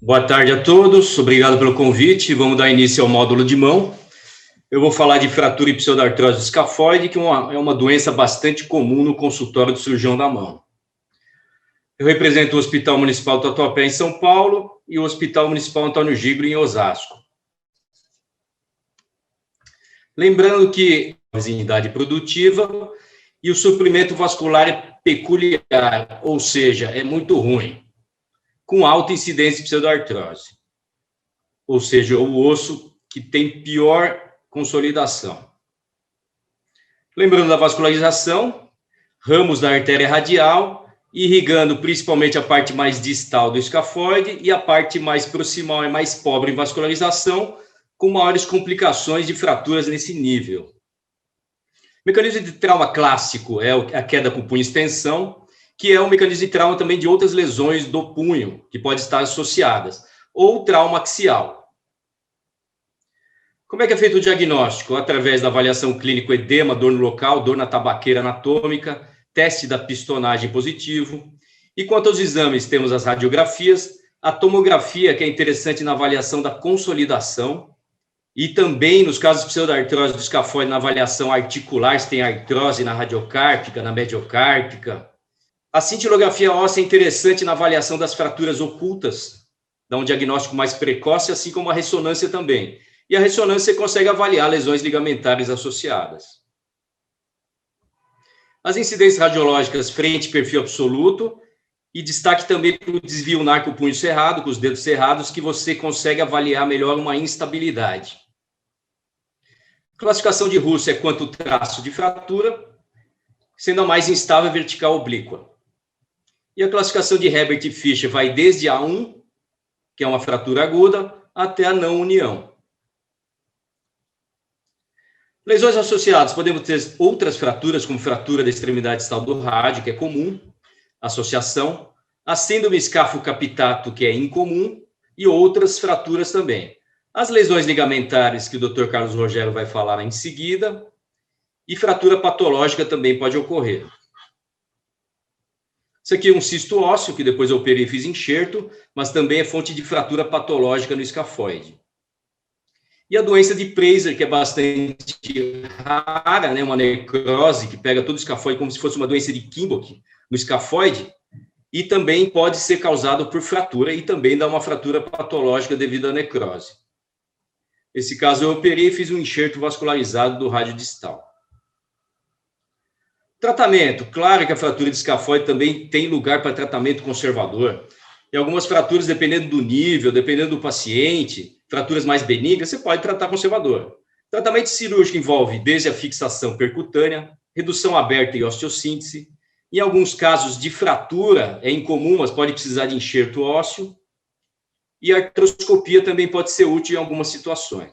Boa tarde a todos, obrigado pelo convite. Vamos dar início ao módulo de mão. Eu vou falar de fratura e pseudartrose escafoide, que é uma doença bastante comum no consultório do cirurgião da mão. Eu represento o Hospital Municipal Tatuapé, em São Paulo, e o Hospital Municipal Antônio Gigro, em Osasco. Lembrando que a idade produtiva e o suprimento vascular é peculiar, ou seja, é muito ruim, com alta incidência de pseudartrose, ou seja, o osso que tem pior consolidação. Lembrando da vascularização, ramos da artéria radial, irrigando principalmente a parte mais distal do escafoide, e a parte mais proximal é mais pobre em vascularização, com maiores complicações de fraturas nesse nível. O mecanismo de trauma clássico é a queda com o punho em extensão, que é um mecanismo de trauma também de outras lesões do punho, que podem estar associadas, ou trauma axial. Como é que é feito o diagnóstico? Através da avaliação clínica edema, dor no local, dor na tabaqueira anatômica, teste da pistonagem positivo. E quanto aos exames, temos as radiografias, a tomografia, que é interessante na avaliação da consolidação, e também, nos casos de pseudartrose do escafoide, na avaliação articular, se tem artrose na radiocárpica, na mediocárpica. A cintilografia óssea é interessante na avaliação das fraturas ocultas, dá um diagnóstico mais precoce, assim como a ressonância também. E a ressonância consegue avaliar lesões ligamentares associadas. As incidências radiológicas frente e perfil absoluto, e destaque também para o desvio narco-punho cerrado, com os dedos cerrados, que você consegue avaliar melhor uma instabilidade. Classificação de Russell é quanto traço de fratura, sendo a mais instável a vertical oblíqua. E a classificação de Herbert e Fischer vai desde A1, que é uma fratura aguda, até a não união. Lesões associadas, podemos ter outras fraturas, como fratura da extremidade distal do rádio, que é comum, associação, a síndrome escafo-capitato, que é incomum, e outras fraturas também. As lesões ligamentares, que o Dr. Carlos Rogério vai falar em seguida, e fratura patológica também pode ocorrer. Isso aqui é um cisto ósseo, que depois eu operei e fiz enxerto, mas também é fonte de fratura patológica no escafoide. E a doença de Fraser, que é bastante rara, né? Uma necrose que pega todo o escafoide como se fosse uma doença de Kimbrough no escafoide, e também pode ser causado por fratura e também dá uma fratura patológica devido à necrose. Nesse caso, eu operei e fiz um enxerto vascularizado do rádio distal. Tratamento. Claro que a fratura de escafoide também tem lugar para tratamento conservador. E algumas fraturas, dependendo do nível, dependendo do paciente, fraturas mais benignas, você pode tratar conservador. Tratamento cirúrgico envolve desde a fixação percutânea, redução aberta e osteossíntese. Em alguns casos de fratura, é incomum, mas pode precisar de enxerto ósseo. E a artroscopia também pode ser útil em algumas situações.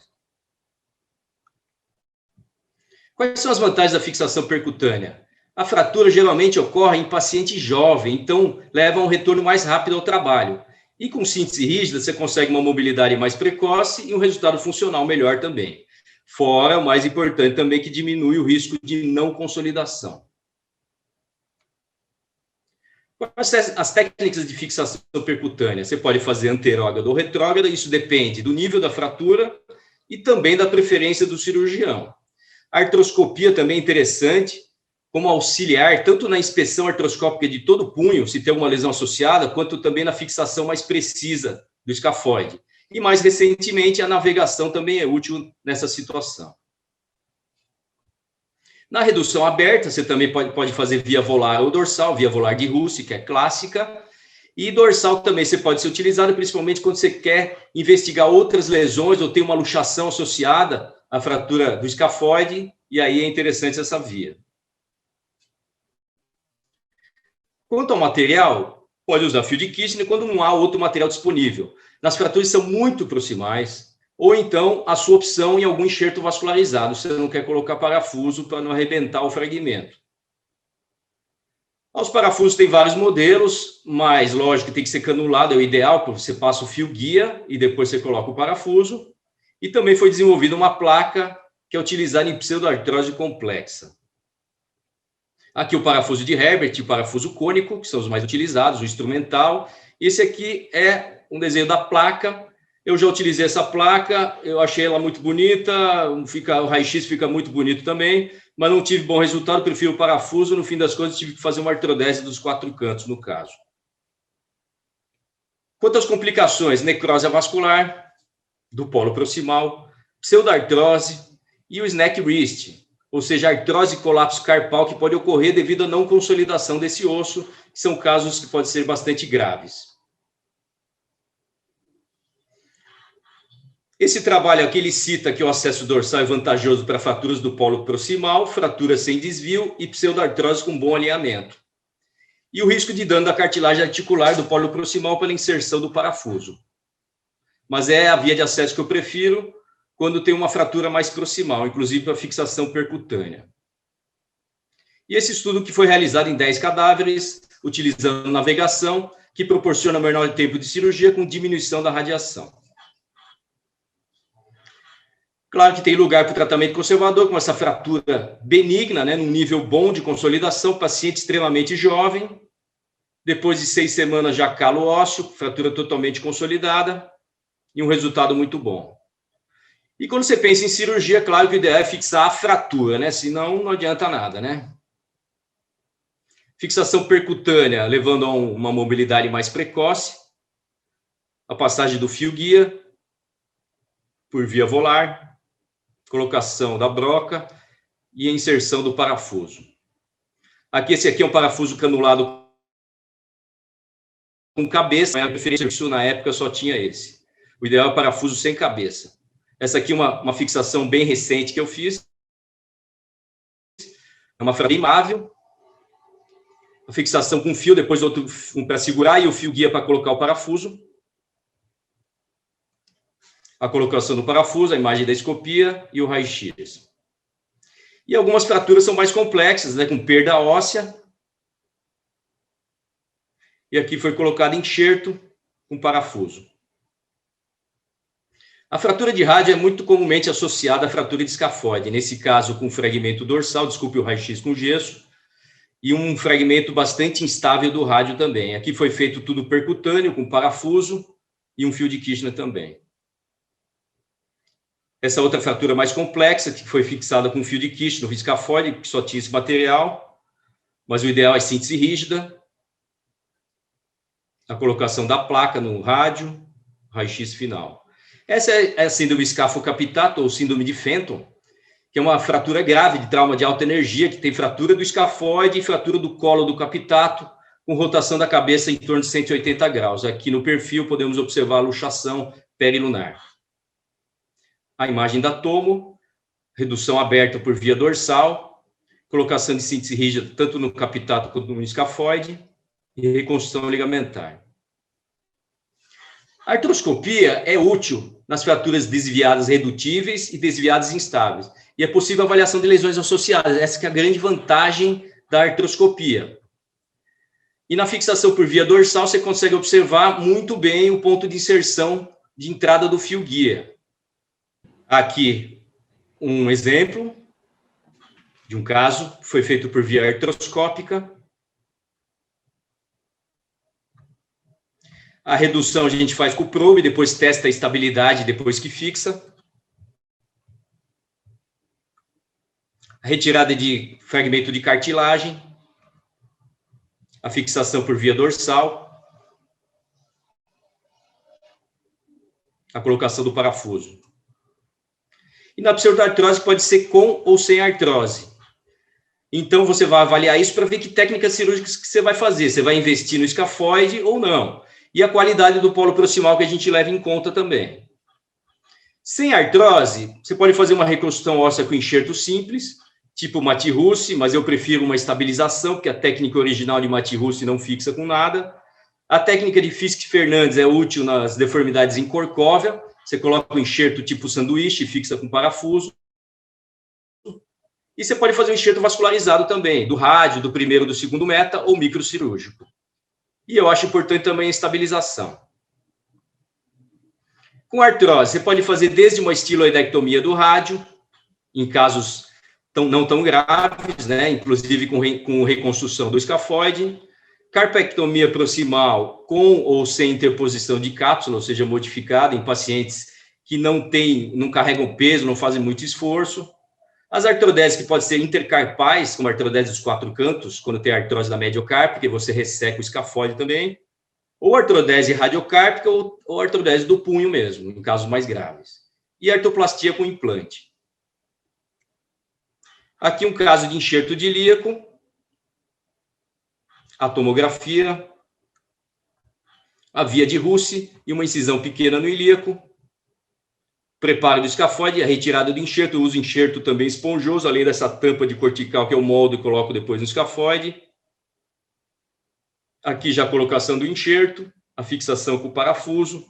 Quais são as vantagens da fixação percutânea? A fratura geralmente ocorre em paciente jovem, então leva a um retorno mais rápido ao trabalho. E com síntese rígida, você consegue uma mobilidade mais precoce e um resultado funcional melhor também. Fora, o mais importante também, que diminui o risco de não consolidação. Quais as técnicas de fixação percutânea? Você pode fazer anterógrada ou retrógrada, isso depende do nível da fratura e também da preferência do cirurgião. A artroscopia também é interessante, como auxiliar, tanto na inspeção artroscópica de todo o punho, se tem alguma lesão associada, quanto também na fixação mais precisa do escafoide. E, mais recentemente, a navegação também é útil nessa situação. Na redução aberta, você também pode fazer via volar ou dorsal, via volar de Russell, que é clássica, e dorsal também você pode ser utilizado, principalmente quando você quer investigar outras lesões ou tem uma luxação associada à fratura do escafoide, e aí é interessante essa via. Quanto ao material, pode usar fio de Kirchner quando não há outro material disponível. Nas fraturas são muito proximais, ou então a sua opção em algum enxerto vascularizado, você não quer colocar parafuso para não arrebentar o fragmento. Os parafusos têm vários modelos, mas lógico que tem que ser canulado, é o ideal, porque você passa o fio guia e depois você coloca o parafuso. E também foi desenvolvida uma placa que é utilizada em pseudoartrose complexa. Aqui o parafuso de Herbert e o parafuso cônico, que são os mais utilizados, o instrumental. Esse aqui é um desenho da placa. Eu já utilizei essa placa, eu achei ela muito bonita, o raio-x fica muito bonito também, mas não tive bom resultado, prefiro o parafuso. No fim das contas, tive que fazer uma artrodese dos 4 cantos, no caso. Quanto às complicações, necrose vascular do polo proximal, pseudartrose e o snack wrist, ou seja, artrose e colapso carpal que pode ocorrer devido à não consolidação desse osso, que são casos que podem ser bastante graves. Esse trabalho aqui, ele cita que o acesso dorsal é vantajoso para fraturas do polo proximal, fraturas sem desvio e pseudartrose com bom alinhamento. E o risco de dano da cartilagem articular do polo proximal pela inserção do parafuso. Mas é a via de acesso que eu prefiro quando tem uma fratura mais proximal, inclusive para fixação percutânea. E esse estudo que foi realizado em 10 cadáveres, utilizando navegação, que proporciona menor tempo de cirurgia com diminuição da radiação. Claro que tem lugar para o tratamento conservador, com essa fratura benigna, né, num nível bom de consolidação, paciente extremamente jovem, depois de 6 semanas já calo ósseo, fratura totalmente consolidada, e um resultado muito bom. E quando você pensa em cirurgia, claro que o ideal é fixar a fratura, né, senão não adianta nada, né. Fixação percutânea, levando a uma mobilidade mais precoce, a passagem do fio guia por via volar, colocação da broca e a inserção do parafuso. Esse aqui é um parafuso canulado com cabeça, a preferência na época só tinha esse. O ideal é parafuso sem cabeça. Essa aqui é uma fixação bem recente que eu fiz. É uma fratura imável. A fixação com fio, depois outro para segurar e o fio guia para colocar o parafuso. A colocação do parafuso, a imagem da escopia e o raio-x. E algumas fraturas são mais complexas, né, com perda óssea. E aqui foi colocado enxerto com parafuso. A fratura de rádio é muito comumente associada à fratura de escafoide, nesse caso com fragmento dorsal, desculpe o raio-x com gesso, e um fragmento bastante instável do rádio também. Aqui foi feito tudo percutâneo, com parafuso e um fio de Kirchner também. Essa outra fratura mais complexa, que foi fixada com fio de Kirchner no escafoide, que só tinha esse material, mas o ideal é síntese rígida, a colocação da placa no rádio, raio-x final. Essa é a síndrome escafocapitato, ou síndrome de Fenton, que é uma fratura grave de trauma de alta energia, que tem fratura do escafoide e fratura do colo do capitato, com rotação da cabeça em torno de 180 graus. Aqui no perfil podemos observar a luxação perilunar. A imagem da tomo, redução aberta por via dorsal, colocação de síntese rígida tanto no capitato quanto no escafoide e reconstrução ligamentar. A artroscopia é útil nas fraturas desviadas redutíveis e desviadas instáveis. E é possível avaliação de lesões associadas. Essa que é a grande vantagem da artroscopia. E na fixação por via dorsal, você consegue observar muito bem o ponto de inserção de entrada do fio guia. Aqui, um exemplo de um caso, foi feito por via artroscópica. A redução a gente faz com o probe, depois testa a estabilidade, depois que fixa. A retirada de fragmento de cartilagem. A fixação por via dorsal. A colocação do parafuso. E na pseudartrose pode ser com ou sem artrose. Então, você vai avaliar isso para ver que técnicas cirúrgicas que você vai fazer. Você vai investir no escafoide ou não. E a qualidade do polo proximal que a gente leva em conta também. Sem artrose, você pode fazer uma reconstrução óssea com enxerto simples, tipo Maty-Russe, mas eu prefiro uma estabilização, porque a técnica original de Maty-Russe não fixa com nada. A técnica de Fisk-Fernandes é útil nas deformidades em corcóvia. Você coloca o enxerto tipo sanduíche e fixa com parafuso. E você pode fazer um enxerto vascularizado também, do rádio, do primeiro, do segundo meta, ou microcirúrgico. E eu acho importante também a estabilização. Com artrose, você pode fazer desde uma estiloidectomia do rádio, em casos não tão graves, né, inclusive com reconstrução do escafoide, Carpectomia proximal com ou sem interposição de cápsula, ou seja, modificada em pacientes que não carregam peso, não fazem muito esforço. As artrodeses que podem ser intercarpais, como a artrodese dos 4 cantos, quando tem artrose da mediocárpica, e você resseca o escafoide também, ou artrodese radiocárpica ou artrodese do punho mesmo, em casos mais graves. E artroplastia com implante. Aqui um caso de enxerto de ilíaco, a tomografia, a via de Russe e uma incisão pequena no ilíaco, preparo do escafoide, a retirada do enxerto, eu uso enxerto também esponjoso, além dessa tampa de cortical que eu moldo e coloco depois no escafoide. Aqui já a colocação do enxerto, a fixação com o parafuso.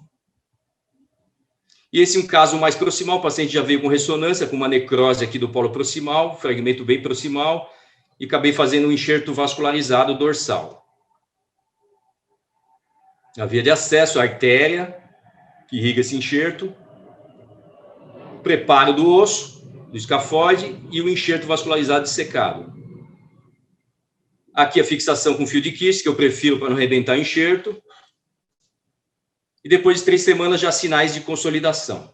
E esse é um caso mais proximal, o paciente já veio com ressonância, com uma necrose aqui do polo proximal, fragmento bem proximal, e acabei fazendo um enxerto vascularizado dorsal. A via de acesso, a artéria, que irriga esse enxerto, preparo do osso, do escafoide, e o enxerto vascularizado dissecado. Aqui a fixação com fio de Kiss, que eu prefiro para não arrebentar o enxerto. E depois de 3 semanas, já sinais de consolidação.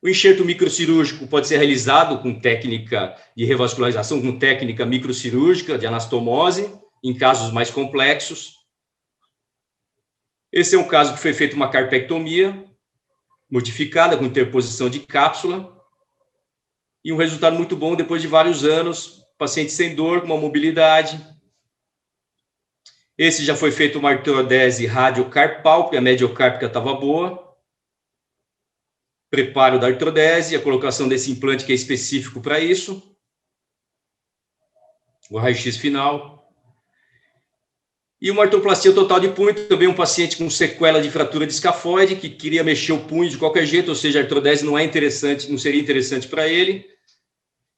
O enxerto microcirúrgico pode ser realizado com técnica de revascularização, com técnica microcirúrgica de anastomose, em casos mais complexos. Esse é um caso que foi feita uma carpectomia modificada com interposição de cápsula e um resultado muito bom depois de vários anos, paciente sem dor, com uma mobilidade. Esse já foi feito uma artrodese radiocarpal, porque a mediocárpica estava boa. Preparo da artrodese, a colocação desse implante que é específico para isso. O raio-x final. E uma artroplastia total de punho, também um paciente com sequela de fratura de escafoide, que queria mexer o punho de qualquer jeito, ou seja, a artrodese não seria interessante para ele,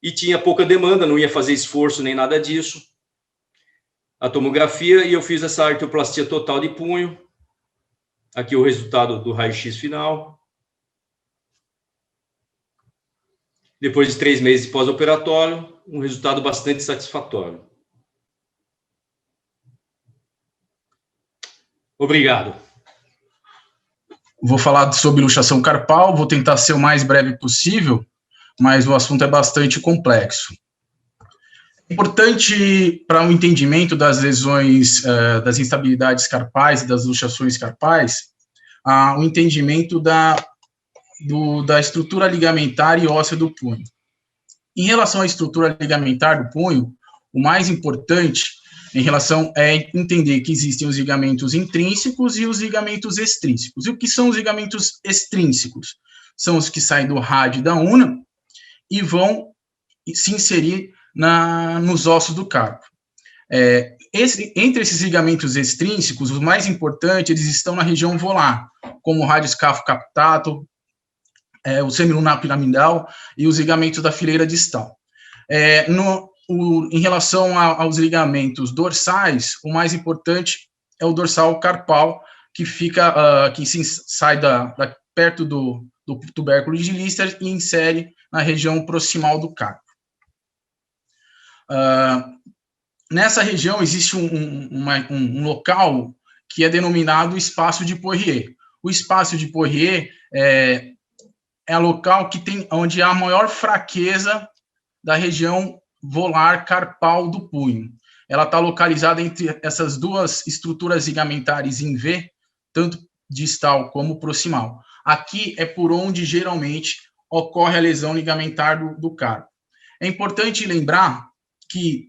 e tinha pouca demanda, não ia fazer esforço nem nada disso. A tomografia, e eu fiz essa artroplastia total de punho. Aqui o resultado do raio-x final. Depois de 3 meses pós-operatório, um resultado bastante satisfatório. Obrigado. Vou falar sobre luxação carpal, vou tentar ser o mais breve possível, mas o assunto é bastante complexo. É importante para o entendimento das lesões, das instabilidades carpais e das luxações carpais, o entendimento da estrutura ligamentar e óssea do punho. Em relação à estrutura ligamentar do punho, o mais importante em relação é entender que existem os ligamentos intrínsecos e os ligamentos extrínsecos. E o que são os ligamentos extrínsecos? São os que saem do rádio da una e vão se inserir nos ossos do carpo. Entre esses ligamentos extrínsecos, os mais importantes, eles estão na região volar, como o radioscafo captato, o semilunar piramidal e os ligamentos da fileira distal. Em relação aos ligamentos dorsais, o mais importante é o dorsal carpal, que sai perto do tubérculo de Lister e insere na região proximal do carpo. Nessa região existe um local que é denominado espaço de Poirier. O espaço de Poirier é o local onde há a maior fraqueza da região volar carpal do punho. Ela está localizada entre essas duas estruturas ligamentares em V, tanto distal como proximal. Aqui é por onde geralmente ocorre a lesão ligamentar do carpo. É importante lembrar que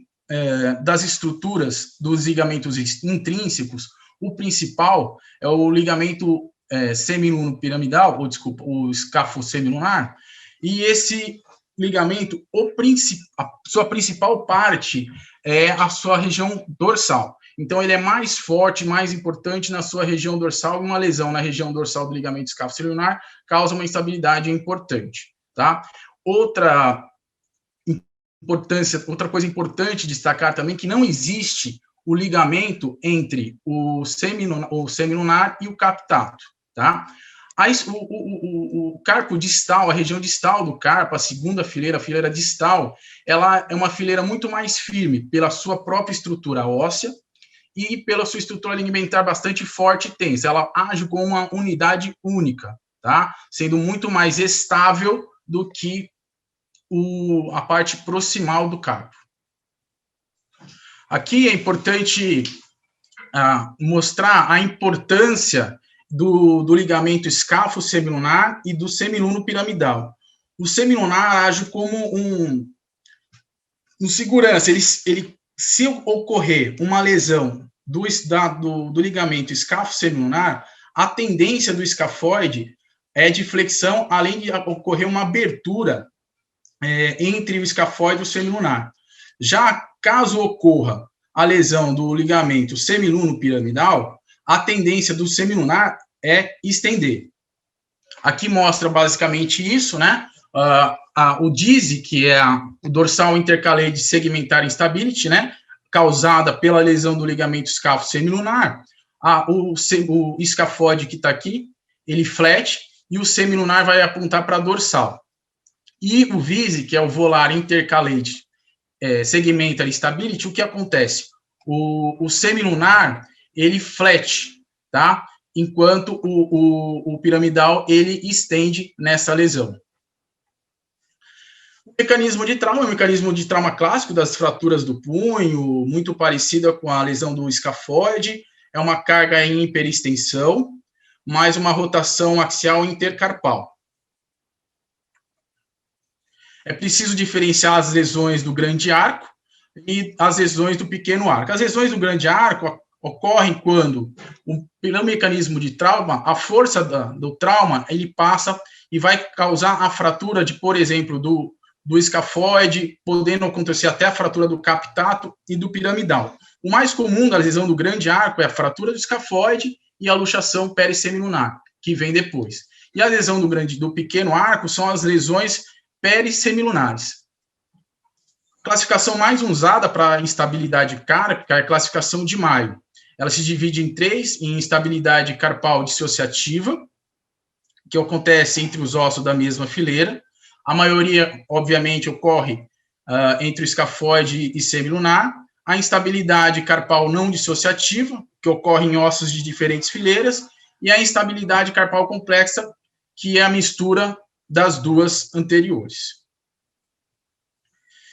das estruturas dos ligamentos intrínsecos, o principal é o ligamento semiluno-piramidal, o escafo semilunar, e esse ligamento, a sua principal parte é a sua região dorsal. Então, ele é mais forte, mais importante na sua região dorsal, e uma lesão na região dorsal do ligamento escafo semilunar causa uma instabilidade importante, tá? Outra coisa importante destacar também, que não existe o ligamento entre o semilunar e o captato, tá? O carpo distal, a região distal do carpo, a segunda fileira, a fileira distal, ela é uma fileira muito mais firme pela sua própria estrutura óssea e pela sua estrutura ligamentar bastante forte e tensa. Ela age como uma unidade única, tá? Sendo muito mais estável do que a parte proximal do carpo. Aqui é importante mostrar a importância do ligamento escáfo-semilunar e do semiluno piramidal. O semilunar age como um segurança. Se ocorrer uma lesão do ligamento escáfo-semilunar, a tendência do escafoide é de flexão, além de ocorrer uma abertura entre o escafoide e o semilunar. Já caso ocorra a lesão do ligamento semiluno piramidal, a tendência do semilunar é estender. Aqui mostra basicamente isso, né? O DISE, que é o dorsal intercalade segmentar instability, né? Causada pela lesão do ligamento escáfo semilunar. O escafoide que está aqui, ele flete e o semilunar vai apontar para a dorsal. E o VISE, que é o volar intercalate segmentar instability, o que acontece? O semilunar, ele flete, tá? Enquanto o piramidal, ele estende nessa lesão. O mecanismo de trauma é um mecanismo de trauma clássico das fraturas do punho, muito parecida com a lesão do escafoide, é uma carga em hiperextensão, mais uma rotação axial intercarpal. É preciso diferenciar as lesões do grande arco e as lesões do pequeno arco. As lesões do grande arco ocorrem quando, pelo mecanismo de trauma, a força do trauma, ele passa e vai causar a fratura de, por exemplo, do escafoide, podendo acontecer até a fratura do captato e do piramidal. O mais comum da lesão do grande arco é a fratura do escafoide e a luxação perissemilunar, que vem depois. E a lesão do pequeno arco são as lesões perissemilunares. A classificação mais usada para instabilidade cárpica é a classificação de Mayo. Ela se divide em 3, em instabilidade carpal dissociativa, que acontece entre os ossos da mesma fileira. A maioria, obviamente, ocorre entre o escafoide e semilunar. A instabilidade carpal não dissociativa, que ocorre em ossos de diferentes fileiras. E a instabilidade carpal complexa, que é a mistura das duas anteriores.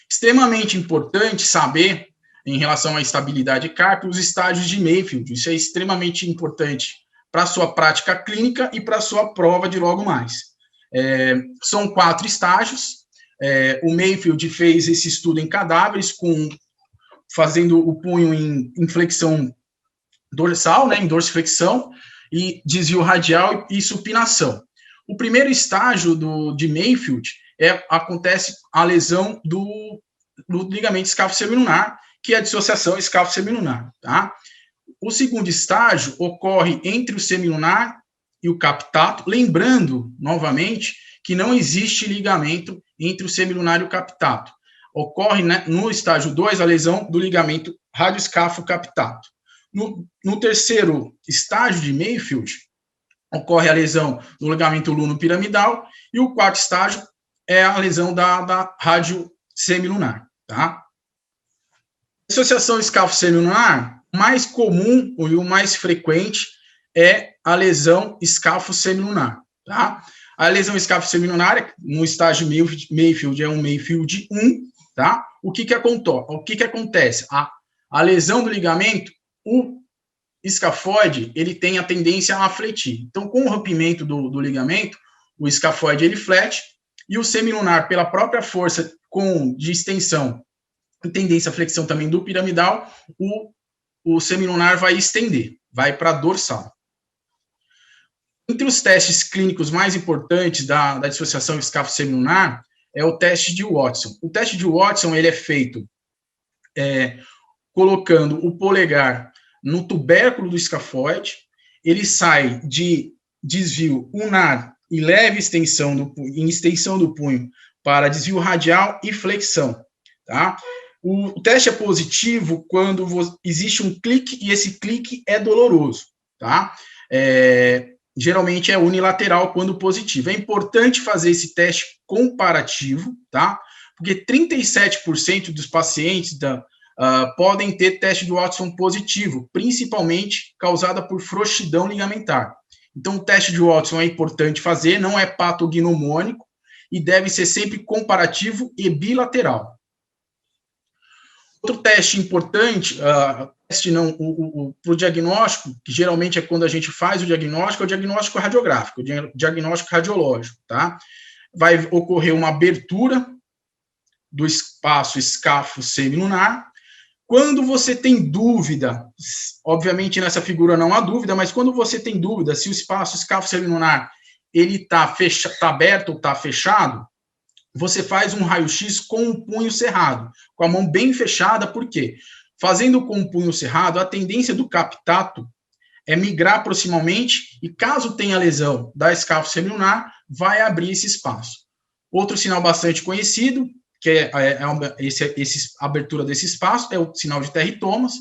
Extremamente importante saber, em relação à estabilidade cárpica, os estágios de Mayfield. Isso é extremamente importante para a sua prática clínica e para a sua prova de logo mais. São 4 estágios. O Mayfield fez esse estudo em cadáveres, fazendo o punho em flexão dorsal, né, em dorsiflexão, e desvio radial e supinação. O primeiro estágio de Mayfield acontece a lesão do ligamento escáfo-semilunar, que é a dissociação escáfo-semilunar, tá? O segundo estágio ocorre entre o semilunar e o captato, lembrando, novamente, que não existe ligamento entre o semilunar e o captato. Ocorre, né, no estágio 2 a lesão do ligamento radioescáfo-captato. No terceiro estágio de Mayfield, ocorre a lesão do ligamento luno-piramidal, e o quarto estágio é a lesão da rádio-semilunar, tá? A dissociação escáfo-semilunar, mais comum e o mais frequente é a lesão escáfo-semilunar, tá? A lesão escáfo-semilunar, no estágio Mayfield, é um Mayfield 1, tá? O que acontece? A lesão do ligamento, o escafoide, ele tem a tendência a fletir. Então, com o rompimento do ligamento, o escafoide, ele flete, e o semilunar, pela própria força de extensão e tendência à flexão também do piramidal, o semilunar vai estender, vai para a dorsal. Entre os testes clínicos mais importantes da dissociação escáfo-semilunar é o teste de Watson. O teste de Watson, ele é feito colocando o polegar no tubérculo do escafoide, ele sai de desvio ulnar e leve extensão do punho para desvio radial e flexão, tá? O teste é positivo quando existe um clique e esse clique é doloroso, tá? geralmente é unilateral quando positivo. É importante fazer esse teste comparativo, tá? Porque 37% dos pacientes podem ter teste de Watson positivo, principalmente causada por frouxidão ligamentar. Então, o teste de Watson é importante fazer, não é patognomônico e deve ser sempre comparativo e bilateral. Outro teste importante, para o diagnóstico, que geralmente é quando a gente faz o diagnóstico, é o diagnóstico radiográfico, o diagnóstico radiológico, tá? Vai ocorrer uma abertura do espaço escáfo semilunar. Quando você tem dúvida, obviamente nessa figura não há dúvida, mas quando você tem dúvida se o espaço escáfo semilunar ele está aberto ou está fechado, você faz um raio-x com o punho cerrado, com a mão bem fechada, por quê? Fazendo com o punho cerrado, a tendência do captato é migrar proximamente e, caso tenha lesão da escáfo semilunar, vai abrir esse espaço. Outro sinal bastante conhecido, que é a abertura desse espaço, é o sinal de Terry Thomas,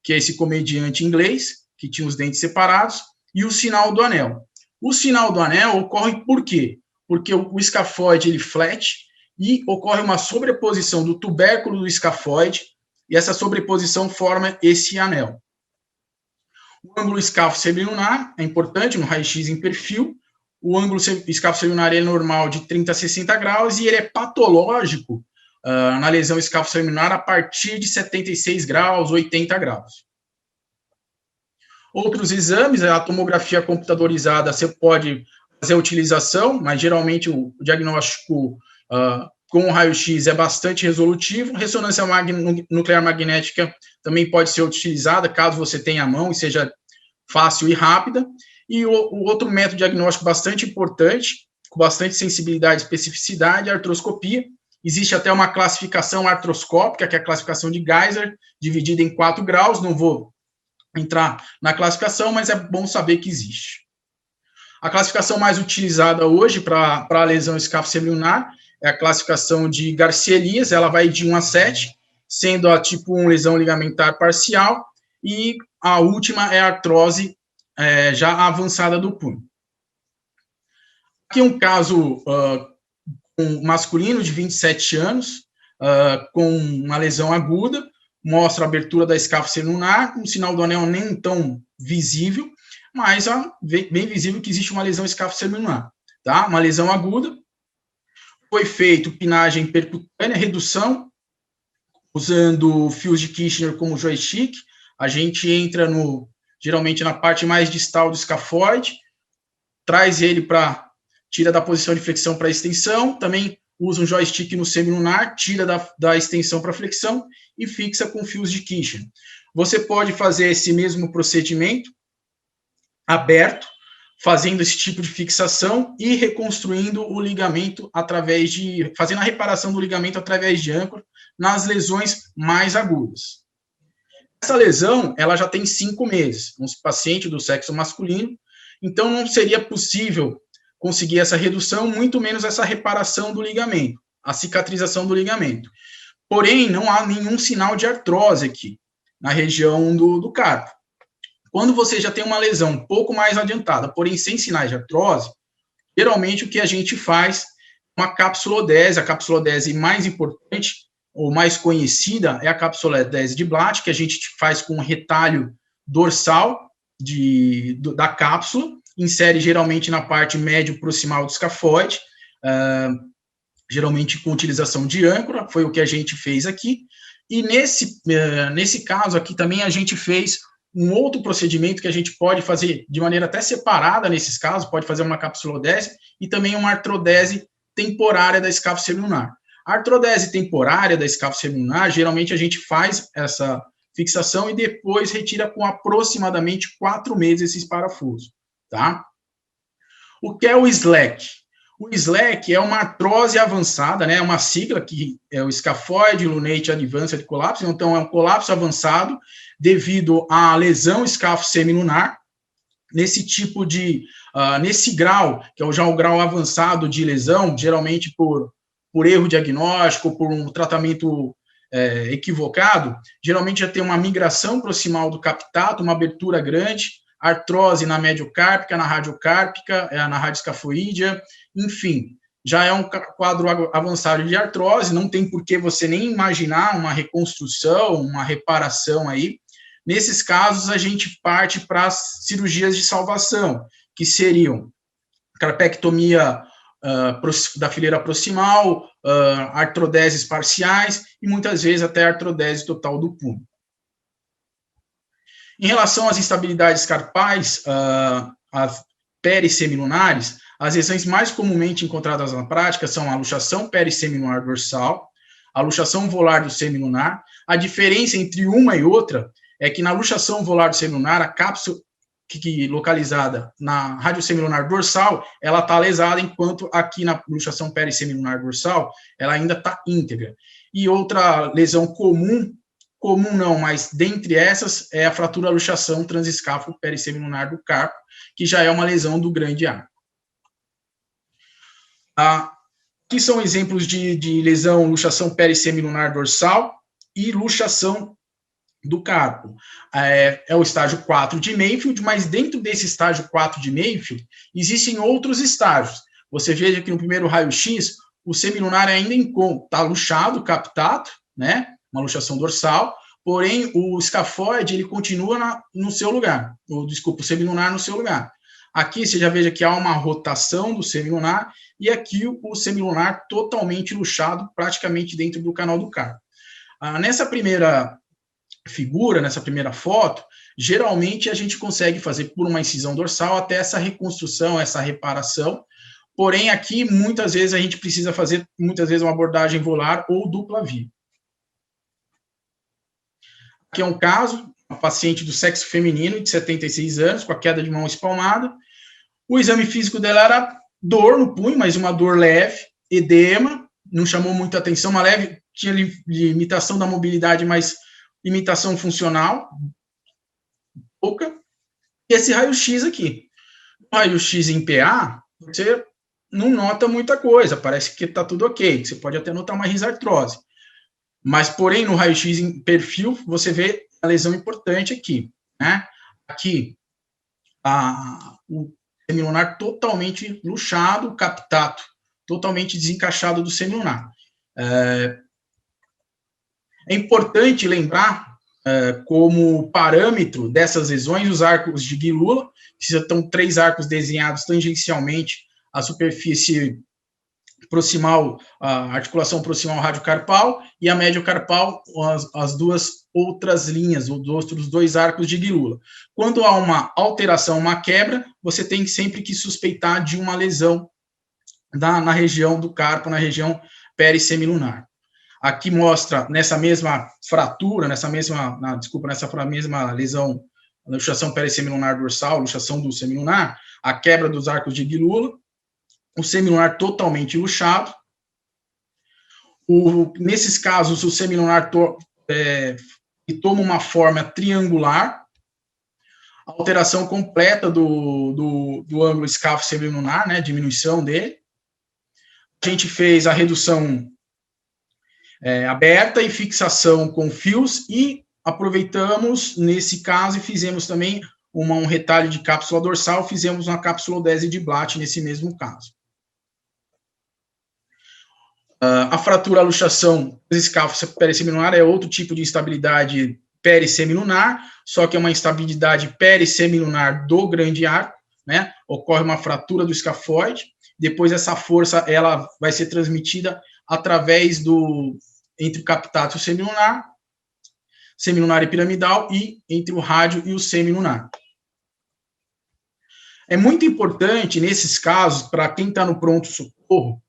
que é esse comediante inglês, que tinha os dentes separados, e o sinal do anel. O sinal do anel ocorre por quê? Porque o escafoide ele flete e ocorre uma sobreposição do tubérculo do escafoide, e essa sobreposição forma esse anel. O ângulo escáfo semilunar é importante no raio-x em perfil. O ângulo escáfo semilunar é normal de 30 a 60 graus e ele é patológico na lesão escáfo semilunar a partir de 76 graus, 80 graus. Outros exames, a tomografia computadorizada, você pode fazer a utilização, mas geralmente o diagnóstico com o raio-x é bastante resolutivo. Ressonância nuclear magnética também pode ser utilizada, caso você tenha a mão e seja fácil e rápida. E o outro método diagnóstico bastante importante, com bastante sensibilidade e especificidade, é a artroscopia. Existe até uma classificação artroscópica, que é a classificação de Geiser, dividida em 4 graus. Não vou entrar na classificação, mas é bom saber que existe. A classificação mais utilizada hoje para a lesão escáfo semilunar é a classificação de Garcia-Elias, ela vai de 1 a 7, sendo a tipo 1 lesão ligamentar parcial, e a última é a artrose já avançada do punho. Aqui um caso um masculino de 27 anos, com uma lesão aguda, mostra a abertura da escáfo semilunar, um sinal do anel nem tão visível, mas bem visível que existe uma lesão escáfo semilunar, tá? Uma lesão aguda. Foi feito pinagem percutânea, redução, usando fios de Kirchner como joystick. A gente entra geralmente na parte mais distal do escafoide, traz ele tira da posição de flexão para extensão, também usa um joystick no semilunar, tira da extensão para flexão e fixa com fios de Kirchner. Você pode fazer esse mesmo procedimento aberto, fazendo esse tipo de fixação e reconstruindo o ligamento fazendo a reparação do ligamento através de âncora nas lesões mais agudas. Essa lesão, ela já tem 5 meses, um paciente do sexo masculino, então não seria possível conseguir essa redução, muito menos essa reparação do ligamento, a cicatrização do ligamento. Porém, não há nenhum sinal de artrose aqui, na região do carpo. Quando você já tem uma lesão um pouco mais adiantada, porém sem sinais de artrose, geralmente o que a gente faz é uma capsulodese. A capsulodese mais importante, ou mais conhecida, é a capsulodese de Blatt, que a gente faz com um retalho dorsal da cápsula, insere geralmente na parte médio-proximal do escafoide, geralmente com utilização de âncora, foi o que a gente fez aqui. E nesse caso aqui também a gente fez um outro procedimento que a gente pode fazer de maneira até separada nesses casos, pode fazer uma capsulodese e também uma artrodese temporária da escáfo semilunar. A artrodese temporária da escáfo semilunar, geralmente a gente faz essa fixação e depois retira com aproximadamente 4 meses esses parafusos, tá? O que é o SLAC? O SLAC é uma artrose avançada, né? É uma sigla que é o Scaphoid Lunate Advanced Collapse, então é um colapso avançado devido à lesão escáfo semilunar. Nesse tipo nesse grau, que é já o grau avançado de lesão, geralmente por erro diagnóstico, por um tratamento equivocado, geralmente já tem uma migração proximal do captato, uma abertura grande, artrose na mediocárpica, na radiocárpica, na radioscafoídea, enfim, já é um quadro avançado de artrose, não tem por que você nem imaginar uma reconstrução, uma reparação aí. Nesses casos, a gente parte para as cirurgias de salvação, que seriam carpectomia da fileira proximal, artrodeses parciais e muitas vezes até artrodese total do punho. Em relação às instabilidades carpais, as perissemilunares, as lesões mais comumente encontradas na prática são a luxação perissemilunar dorsal, a luxação volar do semilunar. A diferença entre uma e outra é que na luxação volar do semilunar, a cápsula localizada na radiosemilunar dorsal, ela está lesada, enquanto aqui na luxação perissemilunar dorsal, ela ainda está íntegra. E outra lesão comum não, mas dentre essas é a fratura luxação transescáfolo perissemilunar do carpo, que já é uma lesão do grande arco. Aqui são exemplos de lesão luxação perissemilunar dorsal e luxação do carpo. É o estágio 4 de Mayfield, mas dentro desse estágio 4 de Mayfield, existem outros estágios. Você veja que no primeiro raio-x, o semilunar ainda está luxado, captado, né? Uma luxação dorsal, porém o escafoide ele continua no seu lugar, o semilunar no seu lugar. Aqui você já veja que há uma rotação do semilunar e aqui o semilunar totalmente luxado, praticamente dentro do canal do carpo. Nessa primeira figura, nessa primeira foto, geralmente a gente consegue fazer por uma incisão dorsal até essa reconstrução, essa reparação, porém aqui muitas vezes a gente precisa fazer uma abordagem volar ou dupla via. Aqui é um caso, uma paciente do sexo feminino de 76 anos, com a queda de mão espalmada. O exame físico dela era dor no punho, mas uma dor leve, edema, não chamou muita atenção, uma leve, tinha limitação da mobilidade, mas limitação funcional, pouca. E esse raio-x aqui. O raio-x em PA, você não nota muita coisa, parece que está tudo ok, você pode até notar uma risartrose. Mas, porém, no raio-x em perfil, você vê a lesão importante aqui, né? Aqui, o semilunar totalmente luxado, captado, totalmente desencaixado do semilunar. É importante lembrar, como parâmetro dessas lesões, os arcos de Guilula, que estão 3 arcos desenhados tangencialmente à superfície proximal, a articulação proximal radiocarpal, e a mediocarpal, as duas outras linhas, os outros 2 arcos de Guilula. Quando há uma alteração, uma quebra, você tem sempre que suspeitar de uma lesão na região do carpo, na região perissemilunar. Aqui mostra, nessa mesma fratura, nessa mesma lesão, luxação perissemilunar dorsal, luxação do semilunar, a quebra dos arcos de Guilula, o semilunar totalmente luxado. Nesses casos, o semilunar toma uma forma triangular, alteração completa do ângulo escáfo-semilunar, né, diminuição dele. A gente fez a redução aberta e fixação com fios e aproveitamos, nesse caso, e fizemos também um retalho de cápsula dorsal, fizemos uma capsulodese de Blatt nesse mesmo caso. A fratura luxação escáfo perissemilunar é outro tipo de instabilidade perissemilunar, só que é uma instabilidade perissemilunar do grande arco, né? Ocorre uma fratura do escafoide, depois essa força ela vai ser transmitida através entre o captátil semilunar e piramidal, e entre o rádio e o semilunar. É muito importante, nesses casos, para quem está no pronto-socorro,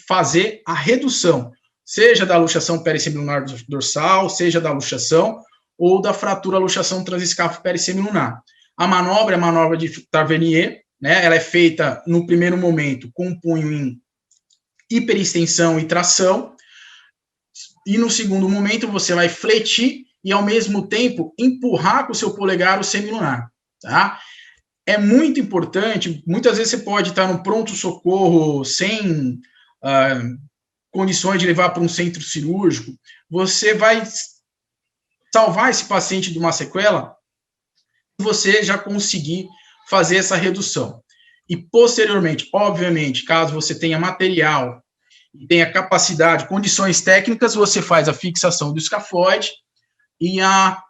fazer a redução, seja da luxação perissemilunar dorsal, seja da luxação, ou da fratura luxação transescáfo perissemilunar. A manobra é a manobra de Tavernier, né? Ela é feita, no primeiro momento, com o punho em hiperextensão e tração, e no segundo momento você vai fletir e, ao mesmo tempo, empurrar com o seu polegar o semilunar, tá? É muito importante, muitas vezes você pode estar no pronto-socorro sem condições de levar para um centro cirúrgico, você vai salvar esse paciente de uma sequela você já conseguir fazer essa redução. E, posteriormente, obviamente, caso você tenha material e tenha capacidade, condições técnicas, você faz a fixação do escafoide e a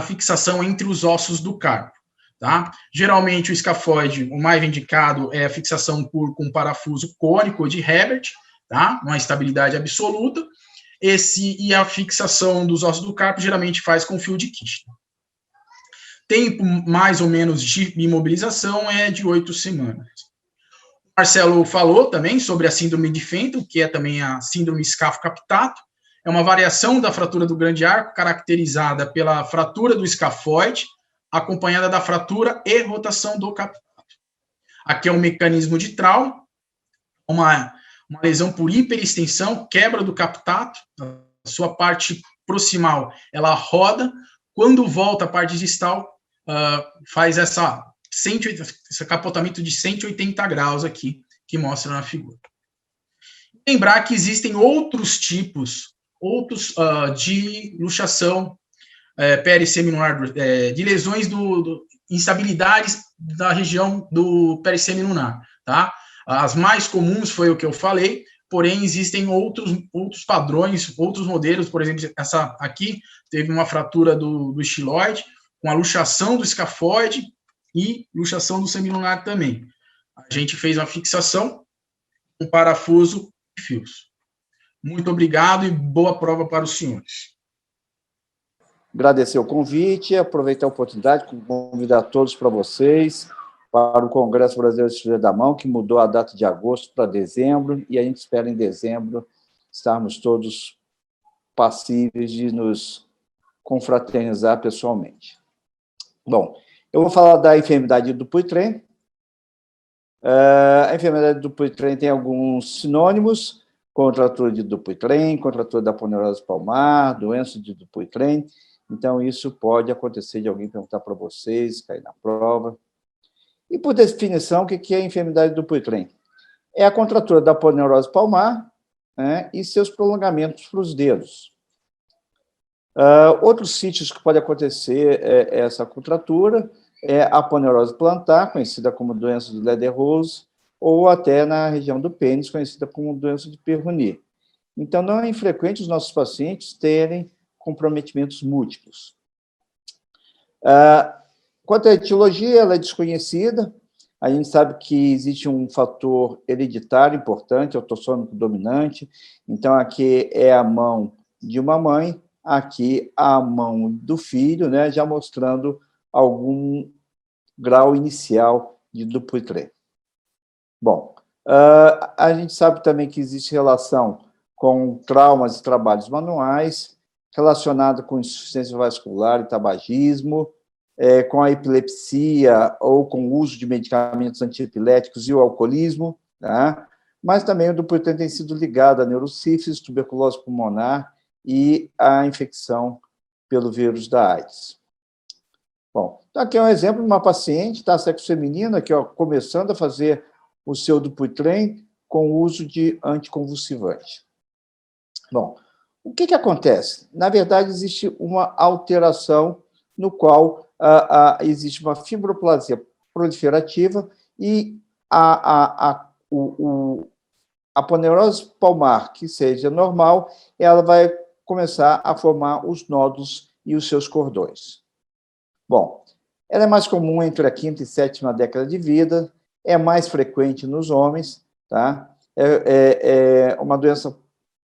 fixação entre os ossos do carpo. Tá? Geralmente, o escafoide, o mais indicado é a fixação com parafuso cônico de Herbert, tá? Uma estabilidade absoluta. E a fixação dos ossos do carpo geralmente faz com fio de Kirchner. Tempo mais ou menos de imobilização é de 8 semanas. O Marcelo falou também sobre a síndrome de Fenton, que é também a síndrome escafo-captato. É uma variação da fratura do grande arco, caracterizada pela fratura do escafoide, acompanhada da fratura e rotação do captato. Aqui é um mecanismo de trauma, uma lesão por hiperextensão, quebra do captato, a sua parte proximal, ela roda, quando volta a parte distal, faz esse capotamento de 180 graus aqui, que mostra na figura. Lembrar que existem outros tipos, de luxação perissemilunar, de lesões instabilidades da região do perissemilunar, tá? As mais comuns foi o que eu falei, porém existem outros padrões, outros modelos, por exemplo, essa aqui teve uma fratura do estiloide, com a luxação do escafoide e luxação do semilunar também. A gente fez uma fixação com parafuso e fios. Muito obrigado e boa prova para os senhores. Agradecer o convite, aproveitar a oportunidade, convidar todos para vocês, para o Congresso Brasileiro de Cirurgia da Mão, que mudou a data de agosto para dezembro, e a gente espera em dezembro estarmos todos passíveis de nos confraternizar pessoalmente. Bom, eu vou falar da enfermidade do Dupuytren. A enfermidade do Dupuytren tem alguns sinônimos: contratura de Dupuytren, contratura da aponeurose palmar, doença de Dupuytren. Então, isso pode acontecer de alguém perguntar para vocês, cair na prova. E, por definição, o que é a enfermidade do Dupuytren? É a contratura da aponeurose palmar, né, e seus prolongamentos para os dedos. Outros sítios que pode acontecer essa contratura é a aponeurose plantar, conhecida como doença de Lederose, ou até na região do pênis, conhecida como doença de Peyronie. Então, não é infrequente os nossos pacientes terem comprometimentos múltiplos. Quanto à etiologia, ela é desconhecida. A gente sabe que existe um fator hereditário importante, autossômico dominante. Então, aqui é a mão de uma mãe, aqui a mão do filho, né, já mostrando algum grau inicial de Dupuytren. Bom, a gente sabe também que existe relação com traumas e trabalhos manuais, relacionado com insuficiência vascular e tabagismo, com a epilepsia ou com o uso de medicamentos antiepiléticos e o alcoolismo, tá? Mas também o Dupuytren tem sido ligado a neurosífilis, tuberculose pulmonar e a infecção pelo vírus da AIDS. Bom, então aqui é um exemplo de uma paciente, tá, sexo feminino, aqui, ó, começando a fazer o seu Dupuytren com o uso de anticonvulsivante. Bom, o que acontece? Na verdade, existe uma alteração no qual existe uma fibroplasia proliferativa e a aponeurose palmar, que seja normal, ela vai começar a formar os nódulos e os seus cordões. Bom, ela é mais comum entre a 5ª e 7ª década de vida, é mais frequente nos homens, tá? É uma doença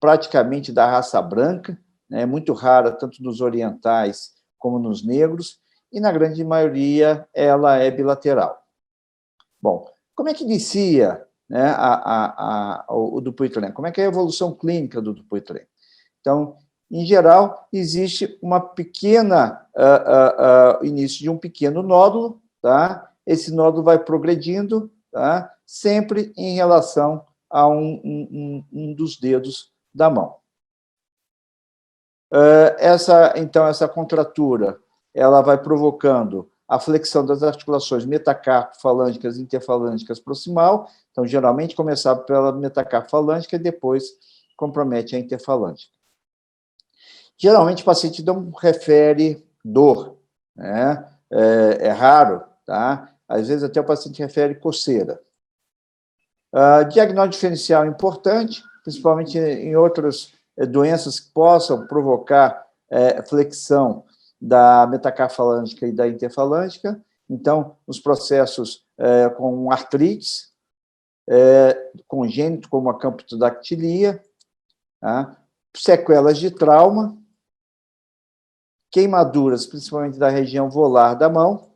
praticamente da raça branca, né? Muito rara tanto nos orientais como nos negros, e na grande maioria ela é bilateral. Bom, como é que inicia, né, o Dupuytren? Como é que é a evolução clínica do Dupuytren? Então, em geral, existe uma pequena início de um pequeno nódulo, tá? Esse nódulo vai progredindo, tá? Sempre em relação a um dos dedos da mão. Então, essa contratura ela vai provocando a flexão das articulações metacarpo-falângicas e interfalângicas proximal. Então, geralmente, começar pela metacarpo-falângica e depois compromete a interfalângica. Geralmente, o paciente não refere dor, né? é raro, tá? Às vezes até o paciente refere coceira. Diagnóstico diferencial importante, principalmente em outras doenças que possam provocar flexão da metacarfalângica e da interfalângica. Então, os processos com artrites, congênito, como a camptodactilia, tá? Sequelas de trauma, queimaduras, principalmente da região volar da mão,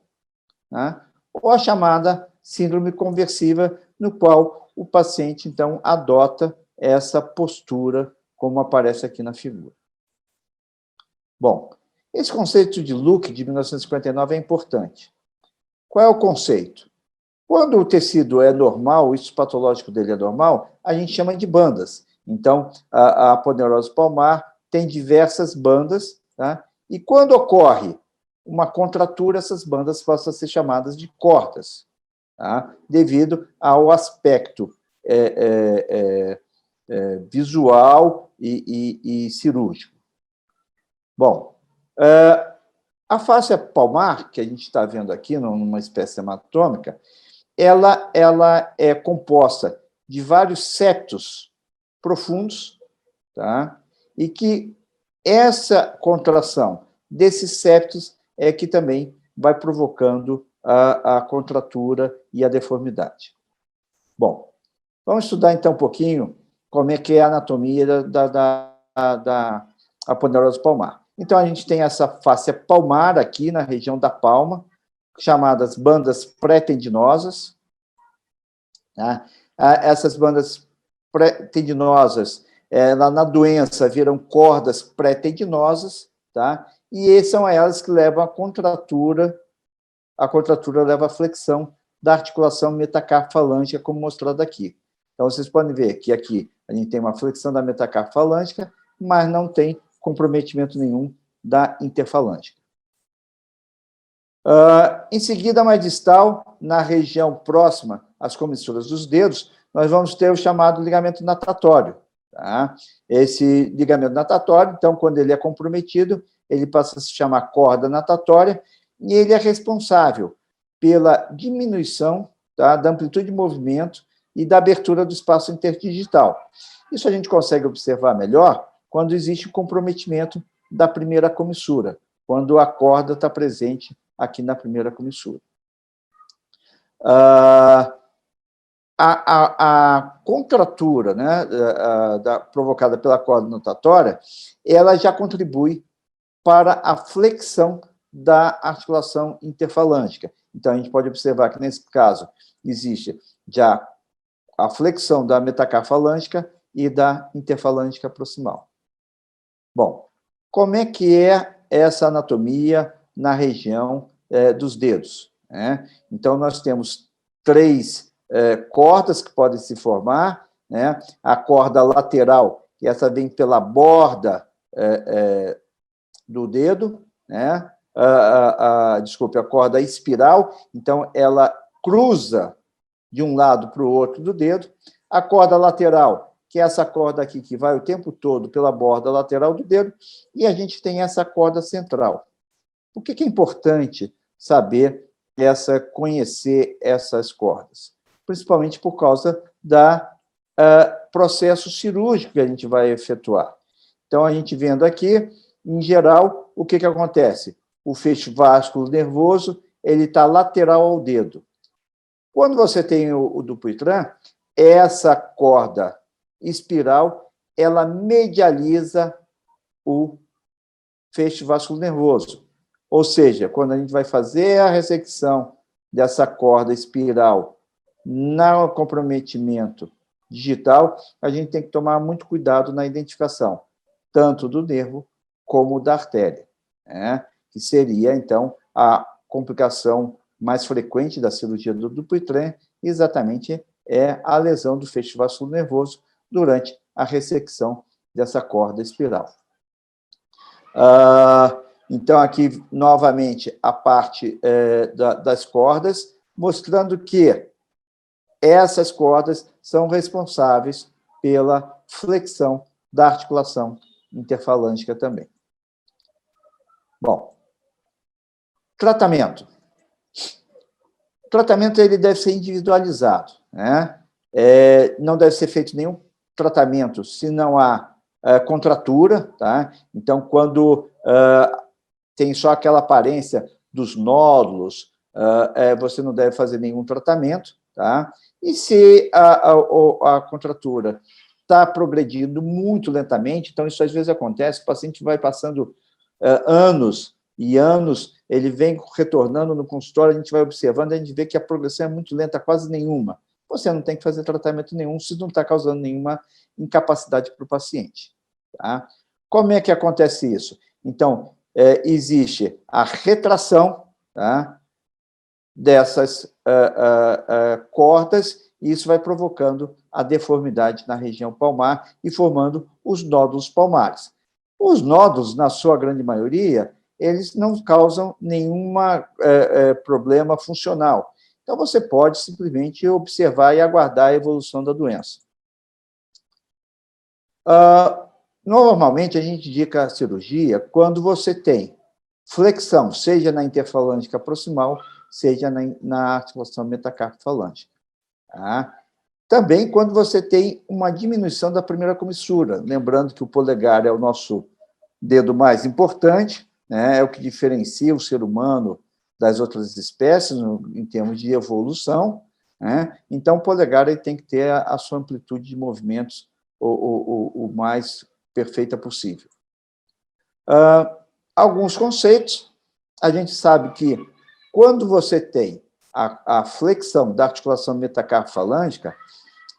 tá? Ou a chamada síndrome conversiva, no qual o paciente, então, adota essa postura, como aparece aqui na figura. Bom, esse conceito de Luque, de 1959, é importante. Qual é o conceito? Quando o tecido é normal, o histopatológico dele é normal, a gente chama de bandas. Então, a aponeurose palmar tem diversas bandas, tá? E quando ocorre uma contratura, essas bandas passam a ser chamadas de cordas, tá? Devido ao aspecto visual e cirúrgico. Bom, a fáscia palmar, que a gente está vendo aqui, numa espécie hematômica, ela é composta de vários septos profundos, tá? E que essa contração desses septos é que também vai provocando a contratura e a deformidade. Bom, vamos estudar então um pouquinho como é que é a anatomia da aponeurose palmar. Então, a gente tem essa fáscia palmar aqui na região da palma, chamadas bandas pré-tendinosas. Tá? Essas bandas pré-tendinosas, na doença, viram cordas pré-tendinosas, tá? E são elas que levam à contratura. A contratura leva à flexão da articulação metacarfalângica, como mostrado aqui. Então, vocês podem ver que aqui a gente tem uma flexão da metacarfalângica, mas não tem comprometimento nenhum da interfalângica. Em seguida, mais distal, na região próxima às comissuras dos dedos, nós vamos ter o chamado ligamento natatório. Tá? Esse ligamento natatório, então, quando ele é comprometido, ele passa a se chamar corda natatória, e ele é responsável pela diminuição, tá, da amplitude de movimento e da abertura do espaço interdigital. Isso a gente consegue observar melhor quando existe o comprometimento da primeira comissura, quando a corda está presente aqui na primeira comissura. A contratura, né, provocada pela corda natatória, ela já contribui para a flexão da articulação interfalângica. Então, a gente pode observar que, nesse caso, existe já a flexão da metacarfalângica e da interfalângica proximal. Bom, como é que é essa anatomia na região dos dedos? Né? Então, nós temos 3 cordas que podem se formar, né? A corda lateral, que essa vem pela borda do dedo, né? Desculpe, a corda espiral, então ela cruza de um lado para o outro do dedo. A corda lateral, que é essa corda aqui que vai o tempo todo pela borda lateral do dedo, e a gente tem essa corda central. Por que é importante saber conhecer essas cordas? Principalmente por causa da processo cirúrgico que a gente vai efetuar. Então, a gente vendo aqui, em geral, o que acontece? O feixe vasculo nervoso ele está lateral ao dedo. Quando você tem o Dupuytren, essa corda espiral, ela medializa o feixe vasculo nervoso. Ou seja, quando a gente vai fazer a ressecção dessa corda espiral no comprometimento digital, a gente tem que tomar muito cuidado na identificação, tanto do nervo como da artéria, né? Que seria, então, a complicação mais frequente da cirurgia do Dupuytren, exatamente a lesão do feixe vasculo nervoso durante a ressecção dessa corda espiral. Então, aqui, novamente, a parte das cordas, mostrando que essas cordas são responsáveis pela flexão da articulação interfalângica também. Bom, Tratamento. O tratamento ele deve ser individualizado, né? Não deve ser feito nenhum tratamento se não há contratura, tá? Então, quando tem só aquela aparência dos nódulos, você não deve fazer nenhum tratamento, tá? E se a contratura está progredindo muito lentamente, então isso às vezes acontece, o paciente vai passando anos e anos, ele vem retornando no consultório, a gente vai observando, a gente vê que a progressão é muito lenta, quase nenhuma. Você não tem que fazer tratamento nenhum se não está causando nenhuma incapacidade para o paciente. Tá? Como é que acontece isso? Então, existe a retração, tá, dessas cordas, e isso vai provocando a deformidade na região palmar e formando os nódulos palmares. Os nódulos, na sua grande maioria, eles não causam nenhum problema funcional. Então, você pode simplesmente observar e aguardar a evolução da doença. Normalmente, a gente indica a cirurgia quando você tem flexão, seja na interfalângica proximal, seja na articulação metacarpofalângica. Tá? Também quando você tem uma diminuição da primeira comissura, lembrando que o polegar é o nosso dedo mais importante, né, é o que diferencia o ser humano das outras espécies em termos de evolução, né? Então, o polegar ele tem que ter a sua amplitude de movimentos o mais perfeita possível. Alguns conceitos, a gente sabe que quando você tem a flexão da articulação metacarpofalângica,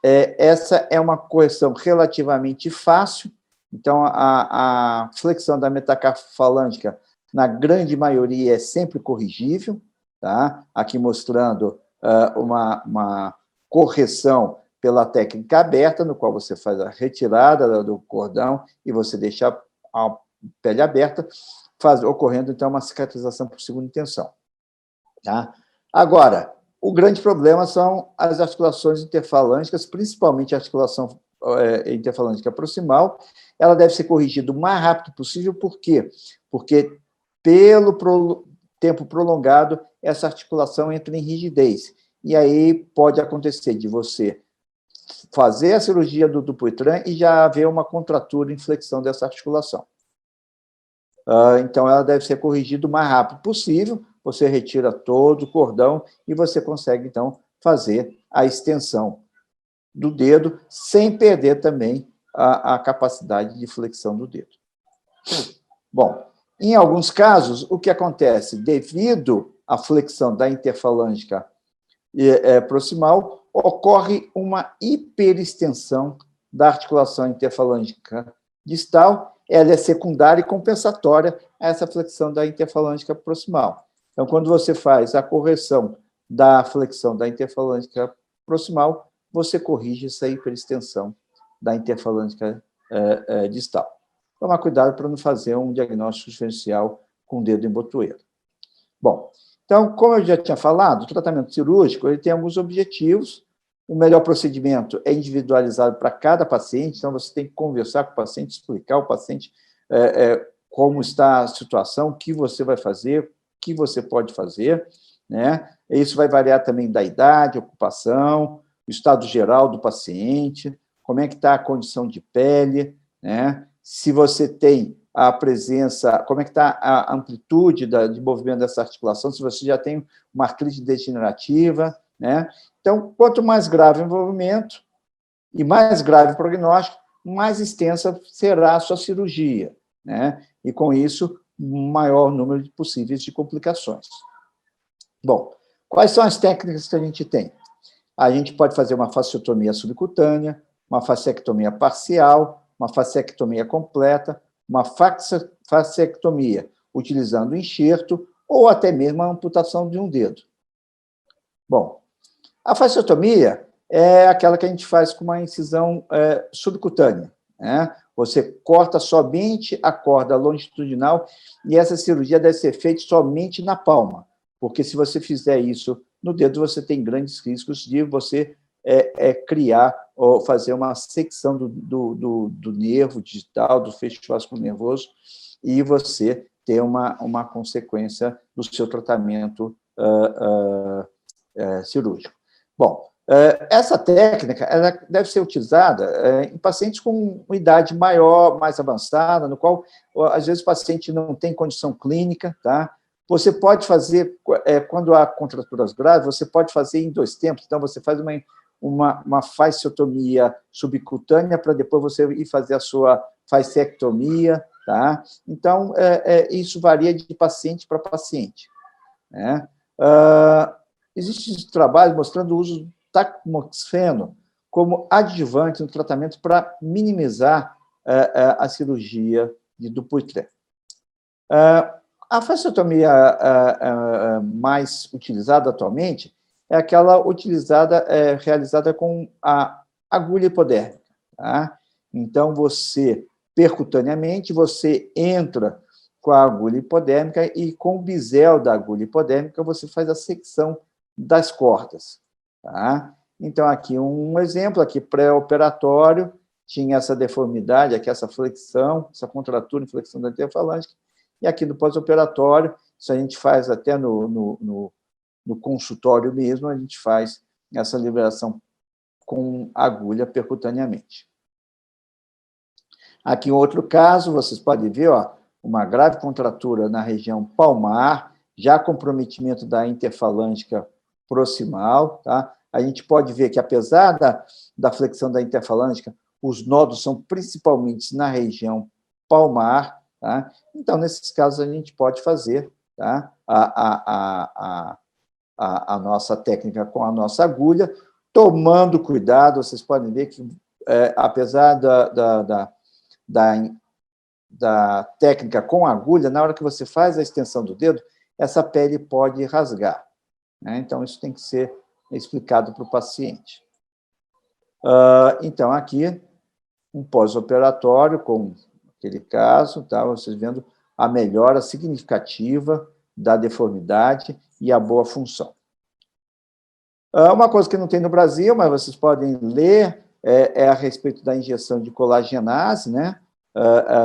essa é uma correção relativamente fácil. Então, a flexão da metacarpofalângica, na grande maioria, é sempre corrigível, tá? Aqui mostrando uma correção pela técnica aberta, no qual você faz a retirada do cordão e você deixa a pele aberta, ocorrendo, então, uma cicatrização por segunda intenção. Tá? Agora, o grande problema são as articulações interfalângicas, principalmente a articulação interfalângica proximal. Ela deve ser corrigida o mais rápido possível, por quê? Porque, pelo tempo prolongado, essa articulação entra em rigidez. E aí pode acontecer de você fazer a cirurgia do Dupuytren e já haver uma contratura em flexão dessa articulação. Então, ela deve ser corrigida o mais rápido possível, você retira todo o cordão e você consegue, então, fazer a extensão do dedo, sem perder também a capacidade de flexão do dedo. Bom, em alguns casos, o que acontece? Devido à flexão da interfalângica proximal, ocorre uma hiperextensão da articulação interfalângica distal. Ela é secundária e compensatória a essa flexão da interfalângica proximal. Então, quando você faz a correção da flexão da interfalângica proximal, você corrige essa hiperextensão da interfalângica distal. Tomar cuidado para não fazer um diagnóstico diferencial com o dedo em botoeiro. Bom, então, como eu já tinha falado, o tratamento cirúrgico ele tem alguns objetivos. O melhor procedimento é individualizado para cada paciente, então você tem que conversar com o paciente, explicar ao paciente como está a situação, o que você vai fazer, o que você pode fazer, né? Isso vai variar também da idade, ocupação, o estado geral do paciente, como é que está a condição de pele, né? Se você tem a presença, como é que está a amplitude de movimento dessa articulação, se você já tem uma artrite degenerativa, né? Então, quanto mais grave o envolvimento e mais grave o prognóstico, mais extensa será a sua cirurgia, né? E, com isso, maior número possíveis de complicações. Bom, quais são as técnicas que a gente tem? A gente pode fazer uma fasciotomia subcutânea, uma fasciectomia parcial, uma fasciectomia completa, uma fasciectomia utilizando enxerto ou até mesmo a amputação de um dedo. Bom, a fasciotomia é aquela que a gente faz com uma incisão subcutânea, né? Você corta somente a corda longitudinal e essa cirurgia deve ser feita somente na palma, porque se você fizer isso no dedo, você tem grandes riscos de você criar ou fazer uma secção do nervo digital, do feixe vascular nervoso, e você ter uma consequência do seu tratamento cirúrgico. Bom, essa técnica ela deve ser utilizada em pacientes com uma idade maior, mais avançada, no qual, às vezes, o paciente não tem condição clínica, tá? Você pode fazer, quando há contraturas graves, você pode fazer em 2 tempos. Então, você faz uma fasciotomia subcutânea para depois você ir fazer a sua fasciectomia, tá? Então, isso varia de paciente para paciente, né? Existem trabalhos mostrando o uso do tamoxifeno como adjuvante no tratamento para minimizar a cirurgia de Dupuytren. A fasciotomia mais utilizada atualmente é aquela realizada com a agulha hipodérmica. Tá? Então, percutaneamente, você entra com a agulha hipodérmica e, com o bisel da agulha hipodérmica, você faz a secção das cordas. Tá? Então, aqui um exemplo, aqui pré-operatório, tinha essa deformidade, aqui essa flexão, essa contratura e flexão da interfalângica, e aqui no pós-operatório, isso a gente faz até no consultório mesmo, a gente faz essa liberação com agulha percutaneamente. Aqui, outro caso, vocês podem ver, uma grave contratura na região palmar, já comprometimento da interfalângica proximal. Tá? A gente pode ver que, apesar da flexão da interfalângica, os nódulos são principalmente na região palmar. Tá? Então, nesses casos, a gente pode fazer, tá, a nossa técnica com a nossa agulha, tomando cuidado. Vocês podem ver que, apesar da técnica com agulha, na hora que você faz a extensão do dedo, essa pele pode rasgar, né? Então, isso tem que ser explicado para o paciente. Então, aqui, um pós-operatório com aquele caso, tá? Vocês vendo a melhora significativa da deformidade e a boa função. Uma coisa que não tem no Brasil, mas vocês podem ler, é a respeito da injeção de colagenase, né?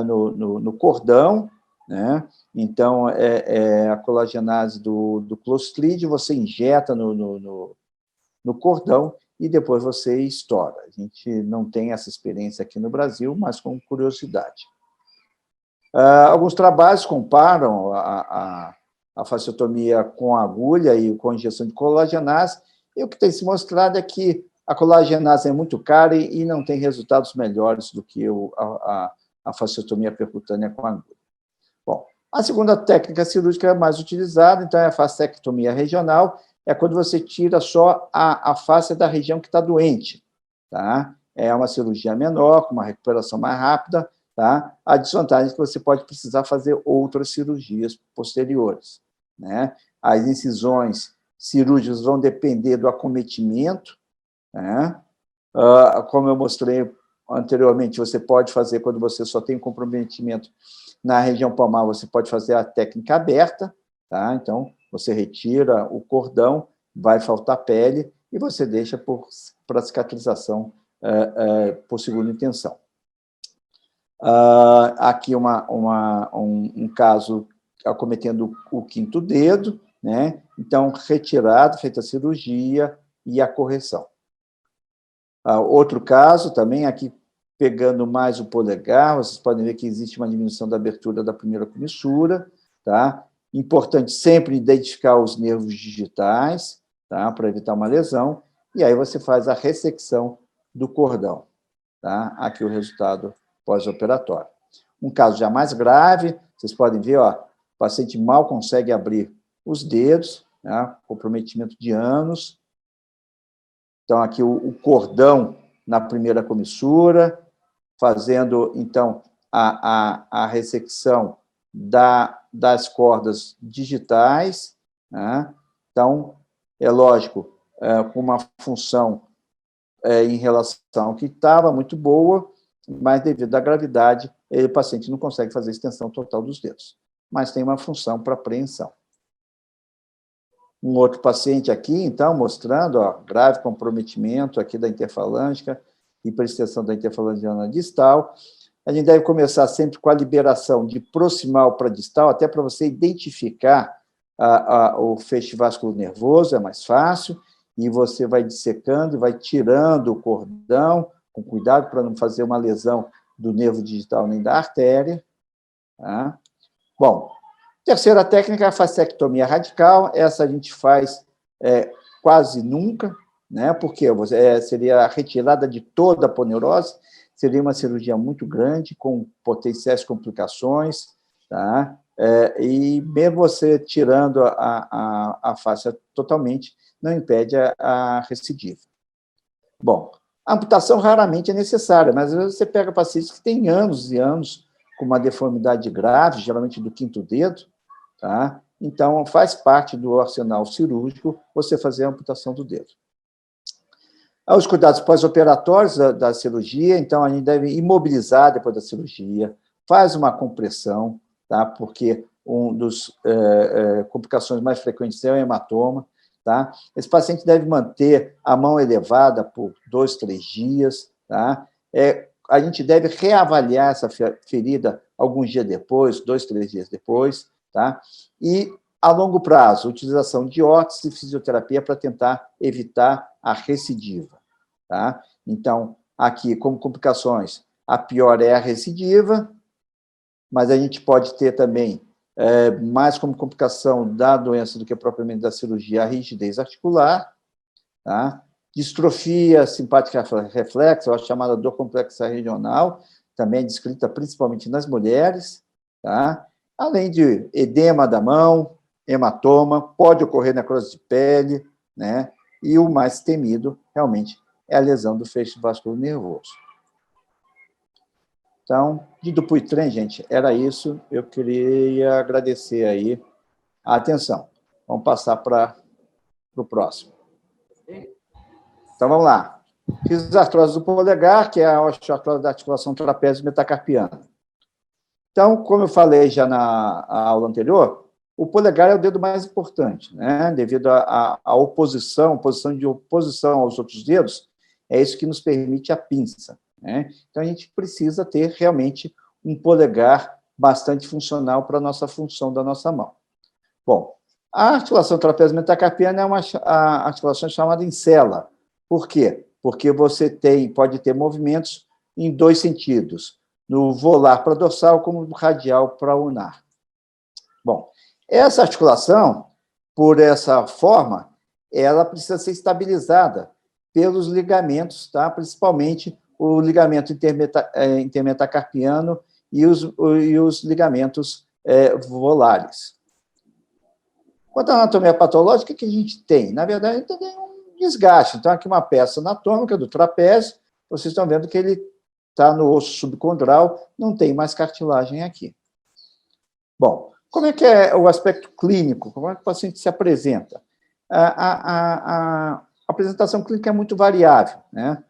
No cordão, né? Então, a colagenase do Clostridium, você injeta no cordão e depois você estoura. A gente não tem essa experiência aqui no Brasil, mas com curiosidade. Alguns trabalhos comparam a fasciotomia com agulha e com injeção de colagenase, e o que tem se mostrado é que a colagenase é muito cara e não tem resultados melhores do que a fasciotomia percutânea com agulha. Bom, a segunda técnica cirúrgica mais utilizada, então, é a fasciectomia regional, é quando você tira só a face da região que está doente. Tá? É uma cirurgia menor, com uma recuperação mais rápida. Tá? A desvantagem é que você pode precisar fazer outras cirurgias posteriores, né? As incisões cirúrgicas vão depender do acometimento, né? Como eu mostrei anteriormente, você pode fazer, quando você só tem comprometimento na região palmar, você pode fazer a técnica aberta, tá? Então, você retira o cordão, vai faltar pele, e você deixa para cicatrização por segunda intenção. Aqui um caso acometendo o quinto dedo, né? Então, retirado, feita a cirurgia e a correção. Outro caso também, aqui pegando mais o polegar, vocês podem ver que existe uma diminuição da abertura da primeira comissura, tá? Importante sempre identificar os nervos digitais, tá? Para evitar uma lesão, e aí você faz a ressecção do cordão, tá? Aqui o resultado pós-operatório. Um caso já mais grave, vocês podem ver, o paciente mal consegue abrir os dedos, né? Comprometimento de ânus. Então, aqui o cordão na primeira comissura, fazendo, então, a ressecção das cordas digitais, né? Então, é lógico, com uma função em relação ao que estava muito boa, mas devido à gravidade, o paciente não consegue fazer a extensão total dos dedos, mas tem uma função para apreensão. Um outro paciente aqui, então, mostrando grave comprometimento aqui da interfalângica, hiperextensão da interfalangiana distal. A gente deve começar sempre com a liberação de proximal para distal, até para você identificar o feixe vascular nervoso, é mais fácil, e você vai dissecando, vai tirando o cordão, com cuidado para não fazer uma lesão do nervo digital nem da artéria. Tá? Bom, terceira técnica é a fasciectomia radical. Essa a gente faz quase nunca, né? Porque seria a retirada de toda a aponeurose, seria uma cirurgia muito grande, com potenciais complicações, tá? E mesmo você tirando a face totalmente, não impede a recidiva. Bom, a amputação raramente é necessária, mas às vezes você pega pacientes que têm anos e anos com uma deformidade grave, geralmente do quinto dedo, tá? Então, faz parte do arsenal cirúrgico você fazer a amputação do dedo. Os cuidados pós-operatórios da cirurgia, então, a gente deve imobilizar depois da cirurgia, faz uma compressão, tá? Porque uma das complicações mais frequentes é o hematoma, tá? Esse paciente deve manter a mão elevada por 2, 3 dias, tá? A gente deve reavaliar essa ferida alguns dias depois, 2, 3 dias depois, tá? E, a longo prazo, utilização de órtese e fisioterapia para tentar evitar a recidiva, tá? Então, aqui, como complicações, a pior é a recidiva, mas a gente pode ter também, mais como complicação da doença do que propriamente da cirurgia, a rigidez articular, tá? Distrofia simpática reflexa, ou a chamada dor complexa regional, também descrita principalmente nas mulheres, tá? Além de edema da mão, hematoma, pode ocorrer necrose de pele, né? E o mais temido, realmente, é a lesão do feixe vascular nervoso. Então, de Dupuytren, gente, era isso. Eu queria agradecer aí a atenção. Vamos passar para o próximo. Então, vamos lá. Fiz artrose do polegar, que é a osteoartrose da articulação trapézio metacarpiana. Então, como eu falei já na aula anterior, o polegar é o dedo mais importante, né? Devido à posição de oposição aos outros dedos, é isso que nos permite a pinça, né? Então, a gente precisa ter realmente um polegar bastante funcional para a nossa função da nossa mão. Bom, a articulação trapézio metacarpiana é uma articulação chamada insela. Por quê? Porque você pode ter movimentos em 2 sentidos, no volar para dorsal, como no radial para unar. Bom, essa articulação, por essa forma, ela precisa ser estabilizada pelos ligamentos, tá? Principalmente o ligamento intermetacarpiano e os ligamentos volares. Quanto à anatomia patológica, o que a gente tem? Na verdade, a gente tem um desgaste. Então, aqui uma peça anatômica do trapézio, vocês estão vendo que ele está no osso subcondral, não tem mais cartilagem aqui. Bom, como é que é o aspecto clínico? Como é que o paciente se apresenta? A apresentação clínica é muito variável, né?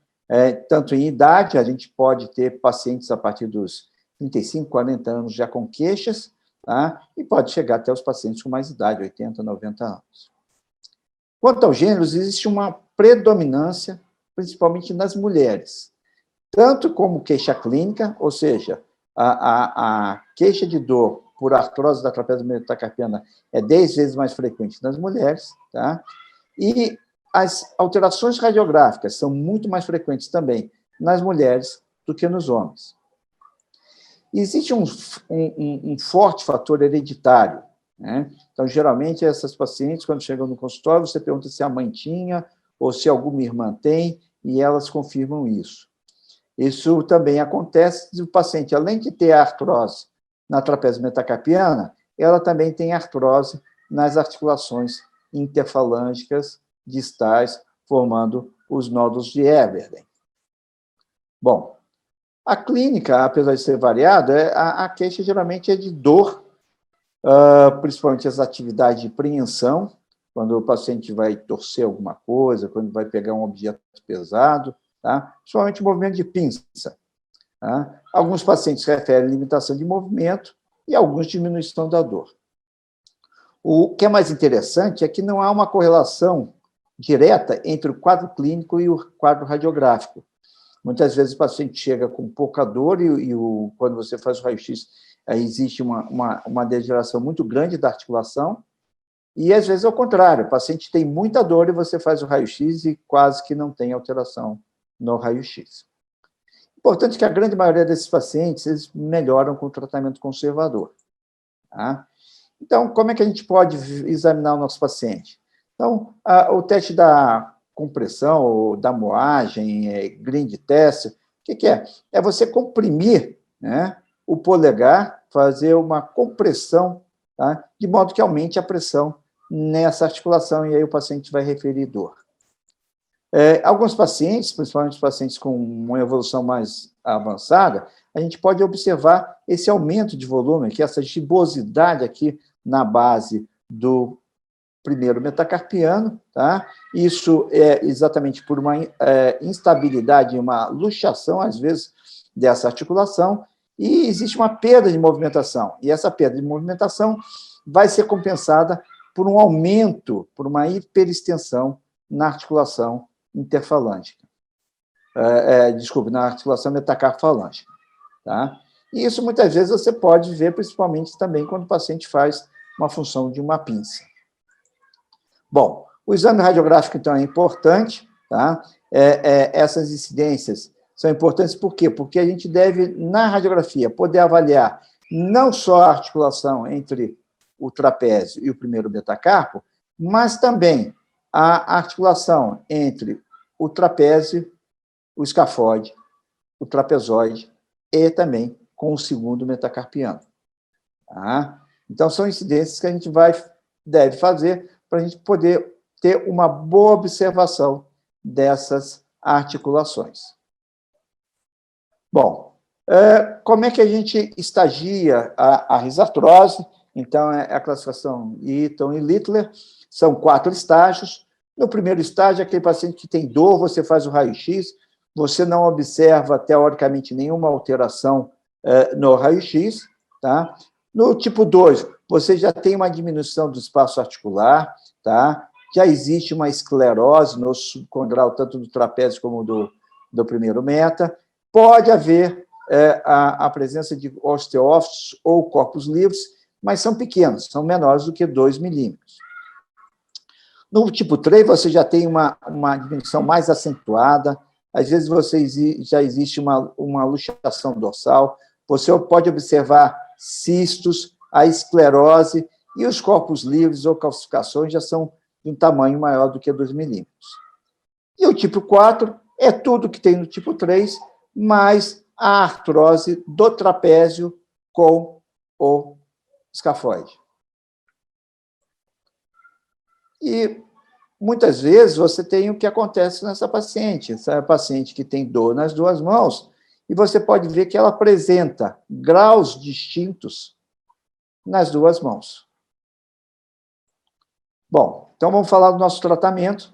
Tanto em idade, a gente pode ter pacientes a partir dos 35, 40 anos já com queixas, tá? E pode chegar até os pacientes com mais idade, 80, 90 anos. Quanto aos gêneros, existe uma predominância, principalmente nas mulheres, tanto como queixa clínica, ou seja, a queixa de dor por artrose da trapézio metacarpiana é 10 vezes mais frequente nas mulheres, tá? E as alterações radiográficas são muito mais frequentes também nas mulheres do que nos homens. Existe um forte fator hereditário, né? Então, geralmente, essas pacientes, quando chegam no consultório, você pergunta se a mãe tinha ou se alguma irmã tem, e elas confirmam isso. Isso também acontece se o paciente, além de ter artrose na trapézio metacarpiana, ela também tem artrose nas articulações interfalângicas distais, formando os nódulos de Everden. Bom, a clínica, apesar de ser variada, a queixa geralmente é de dor, principalmente as atividades de preensão, quando o paciente vai torcer alguma coisa, quando vai pegar um objeto pesado, tá? Principalmente o movimento de pinça. Tá? Alguns pacientes referem limitação de movimento e alguns diminuição da dor. O que é mais interessante é que não há uma correlação direta entre o quadro clínico e o quadro radiográfico. Muitas vezes o paciente chega com pouca dor quando você faz o raio-x, aí existe uma degeneração muito grande da articulação, e às vezes é o contrário, o paciente tem muita dor e você faz o raio-x e quase que não tem alteração no raio-x. Importante que a grande maioria desses pacientes, eles melhoram com o tratamento conservador. Tá? Então, como é que a gente pode examinar o nosso paciente? Então, o teste da compressão, ou da moagem, grind test, o que é? É você comprimir, né, o polegar, fazer uma compressão, tá, de modo que aumente a pressão nessa articulação, e aí o paciente vai referir dor. Alguns pacientes, principalmente os pacientes com uma evolução mais avançada, a gente pode observar esse aumento de volume, que é essa gibosidade aqui na base do primeiro metacarpiano, tá? Isso é exatamente por uma instabilidade, uma luxação, às vezes, dessa articulação, e existe uma perda de movimentação, e essa perda de movimentação vai ser compensada por um aumento, por uma hiperextensão na articulação interfalângica. Na articulação metacarfalângica. Tá? E isso, muitas vezes, você pode ver, principalmente também quando o paciente faz uma função de uma pinça. Bom, o exame radiográfico, então, é importante, tá? Essas incidências são importantes por quê? Porque a gente deve, na radiografia, poder avaliar não só a articulação entre o trapézio e o primeiro metacarpo, mas também a articulação entre o trapézio, o escafóide, o trapezoide e também com o segundo metacarpiano. Tá? Então, são incidências que a gente deve fazer para a gente poder ter uma boa observação dessas articulações. Bom, como é que a gente estagia a risartrose? Então, a classificação Eaton e Littler, são 4 estágios. No primeiro estágio, aquele paciente que tem dor, você faz o raio-x, você não observa, teoricamente, nenhuma alteração no raio-x. Tá? No tipo 2, você já tem uma diminuição do espaço articular, tá? Já existe uma esclerose no subcondral, tanto do trapézio como do primeiro meta. Pode haver a presença de osteófitos ou corpos livres, mas são pequenos, são menores do que 2 milímetros. No tipo 3, você já tem uma diminuição mais acentuada, às vezes já existe uma luxação dorsal, você pode observar cistos, a esclerose, e os corpos livres ou calcificações já são de um tamanho maior do que 2 milímetros. E o tipo 4 é tudo que tem no tipo 3, mais a artrose do trapézio com o escafoide. E, muitas vezes, você tem o que acontece nessa paciente. Essa paciente que tem dor nas 2 mãos, e você pode ver que ela apresenta graus distintos nas 2 mãos. Bom, então vamos falar do nosso tratamento.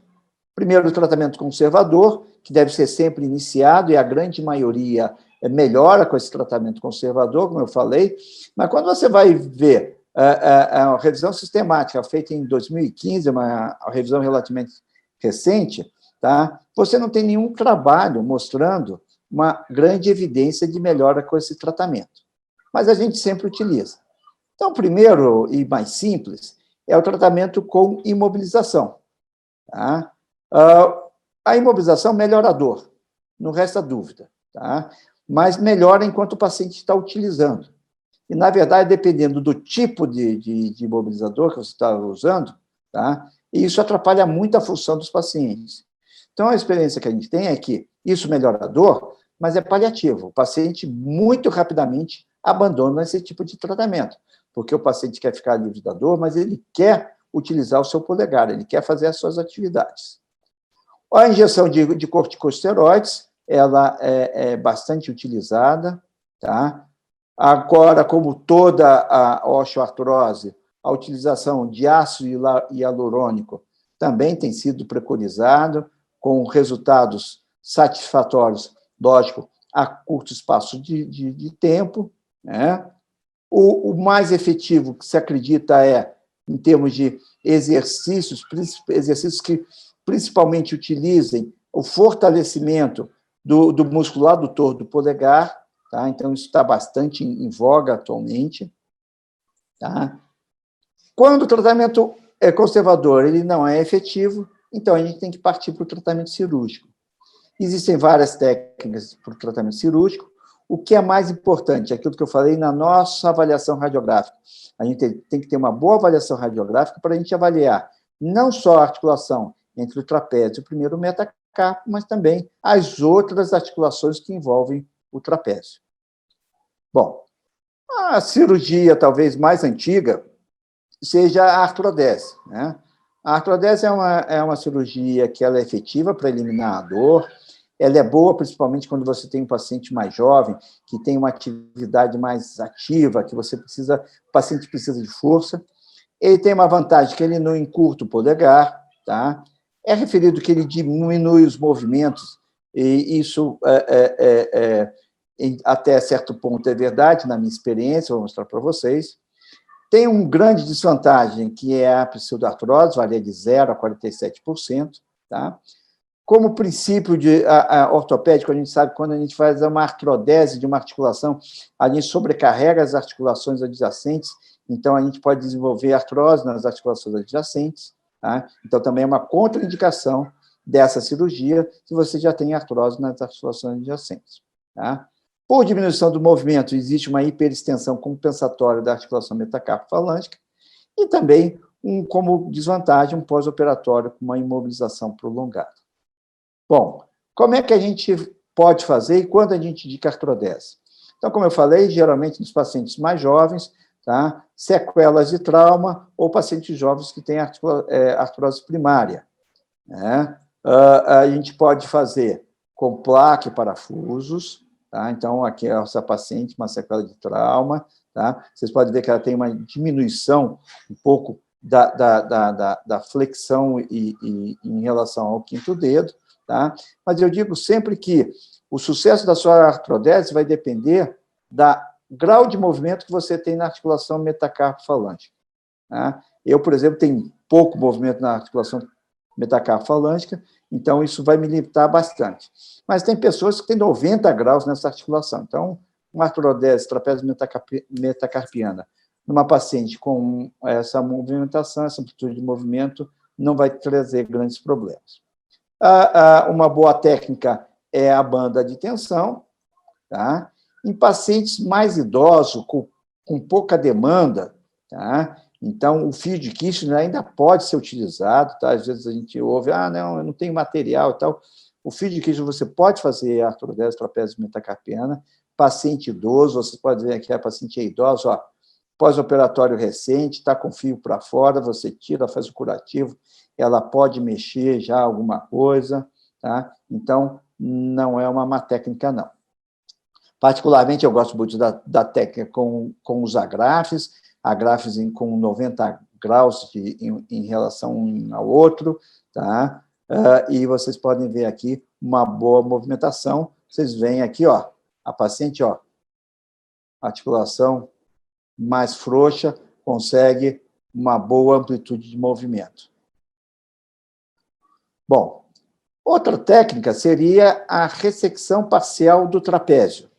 Primeiro, o tratamento conservador, que deve ser sempre iniciado, e a grande maioria melhora com esse tratamento conservador, como eu falei, mas quando você vai ver a revisão sistemática feita em 2015, uma revisão relativamente recente, tá? Você não tem nenhum trabalho mostrando uma grande evidência de melhora com esse tratamento, mas a gente sempre utiliza. Então, o primeiro e mais simples é o tratamento com imobilização. Tá? A imobilização melhora a dor, não resta dúvida, tá? Mas melhora enquanto o paciente está utilizando. E, na verdade, dependendo do tipo de imobilizador que você está usando, tá? E isso atrapalha muito a função dos pacientes. Então, a experiência que a gente tem é que isso melhora a dor, mas é paliativo. O paciente, muito rapidamente, abandona esse tipo de tratamento, porque o paciente quer ficar livre da dor, mas ele quer utilizar o seu polegar, ele quer fazer as suas atividades. A injeção de corticosteroides, ela é bastante utilizada, tá? Agora, como toda a osteoartrose, a utilização de ácido hialurônico também tem sido preconizado, com resultados satisfatórios, lógico, a curto espaço de tempo, né? O mais efetivo que se acredita em termos de exercícios que principalmente utilizem o fortalecimento do músculo adutor do polegar, tá? Então, isso está bastante em voga atualmente, tá? Quando o tratamento é conservador, ele não é efetivo, então a gente tem que partir para o tratamento cirúrgico. Existem várias técnicas para o tratamento cirúrgico. O que é mais importante, aquilo que eu falei na nossa avaliação radiográfica. A gente tem que ter uma boa avaliação radiográfica para a gente avaliar não só a articulação entre o trapézio e o primeiro metacarpo, mas também as outras articulações que envolvem o trapézio. Bom, a cirurgia talvez mais antiga seja a artrodese, né? A artrodese é uma cirurgia que ela é efetiva para eliminar a dor. Ela é boa, principalmente quando você tem um paciente mais jovem, que tem uma atividade mais ativa, que o paciente precisa de força. Ele tem uma vantagem que ele não encurta o polegar, tá? É referido que ele diminui os movimentos, e isso até certo ponto é verdade, na minha experiência, vou mostrar para vocês. Tem uma grande desvantagem, que é a pseudoartrose, varia de 0% a 47%, tá? Como princípio ortopédico, a gente sabe que quando a gente faz uma artrodese de uma articulação, a gente sobrecarrega as articulações adjacentes, então a gente pode desenvolver artrose nas articulações adjacentes, tá? Então também é uma contraindicação dessa cirurgia se você já tem artrose nas articulações adjacentes, tá? Por diminuição do movimento, existe uma hiperextensão compensatória da articulação metacarpo-falângica e também, como desvantagem, um pós-operatório com uma imobilização prolongada. Bom, como é que a gente pode fazer e quando a gente indica artrodese? Então, como eu falei, geralmente nos pacientes mais jovens, tá? Sequelas de trauma ou pacientes jovens que têm artrose primária, né? A gente pode fazer com placa e parafusos, tá? Então, aqui é essa paciente, uma sequela de trauma, tá? Vocês podem ver que ela tem uma diminuição um pouco da flexão em relação ao quinto dedo, tá? Mas eu digo sempre que o sucesso da sua artrodese vai depender do grau de movimento que você tem na articulação metacarpo-falângica, tá? Eu, por exemplo, tenho pouco movimento na articulação metacarpo-falângica, então isso vai me limitar bastante. Mas tem pessoas que têm 90 graus nessa articulação. Então, uma artrodese trapézio metacarpiana numa paciente com essa movimentação, essa amplitude de movimento, não vai trazer grandes problemas. Uma boa técnica é a banda de tensão, tá? Em pacientes mais idosos, com pouca demanda, tá? Então, o fio de Kirchner ainda pode ser utilizado, tá? Às vezes a gente ouve, não, eu não tenho material e tal. O fio de Kirchner você pode fazer artrodese trapézio metacarpiana, paciente idoso, você pode ver aqui, a paciente é idosa, ó, pós-operatório recente, está com fio para fora, você tira, faz o curativo, ela pode mexer já alguma coisa, tá? Então, não é uma má técnica, não. Particularmente, eu gosto muito da técnica com os agrafes com 90 graus em relação um ao outro, tá? E vocês podem ver aqui uma boa movimentação. Vocês veem aqui, ó, a paciente, ó, articulação mais frouxa, consegue uma boa amplitude de movimento. Bom, outra técnica seria a ressecção parcial do trapézio.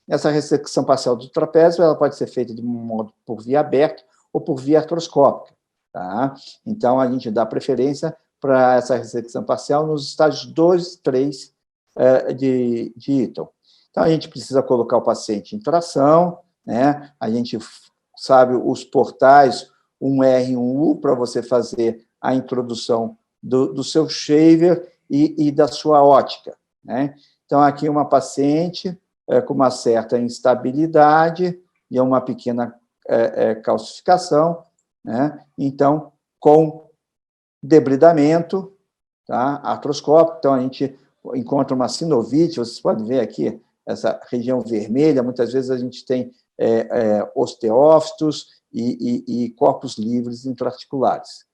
Essa ressecção parcial do trapézio ela pode ser feita de um modo por via aberta ou por via artroscópica, tá? Então, a gente dá preferência para essa ressecção parcial nos estágios 2 e 3 de Eaton. Então, a gente precisa colocar o paciente em tração, né? A gente sabe os portais 1R e 1U para você fazer a introdução do seu shaver e da sua ótica, né? Então, aqui uma paciente com uma certa instabilidade e uma pequena calcificação, né? Então, com debridamento, tá? Artroscópico, então a gente encontra uma sinovite, vocês podem ver aqui essa região vermelha, muitas vezes a gente tem osteófitos e corpos livres intraarticulares.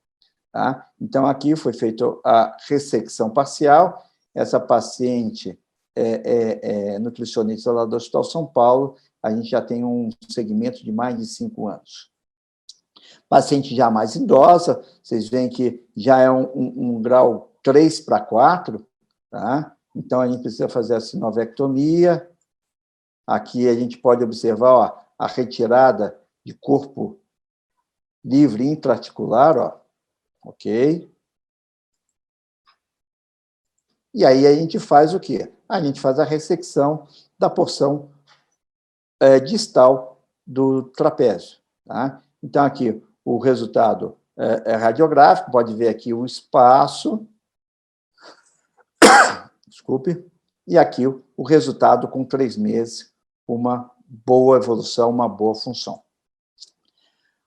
Tá? Então, aqui foi feita a ressecção parcial, essa paciente nutricionista lá do Hospital São Paulo, a gente já tem um segmento de mais de 5 anos. Paciente já mais idosa, vocês veem que já é um grau 3 para 4, tá? Então, a gente precisa fazer a sinovectomia. Aqui a gente pode observar, ó, a retirada de corpo livre intraarticular, ó, ok? E aí a gente faz o quê? A gente faz a ressecção da porção distal do trapézio, tá? Então, aqui, o resultado é radiográfico, pode ver aqui o espaço, desculpe, e aqui o resultado com 3 meses, uma boa evolução, uma boa função.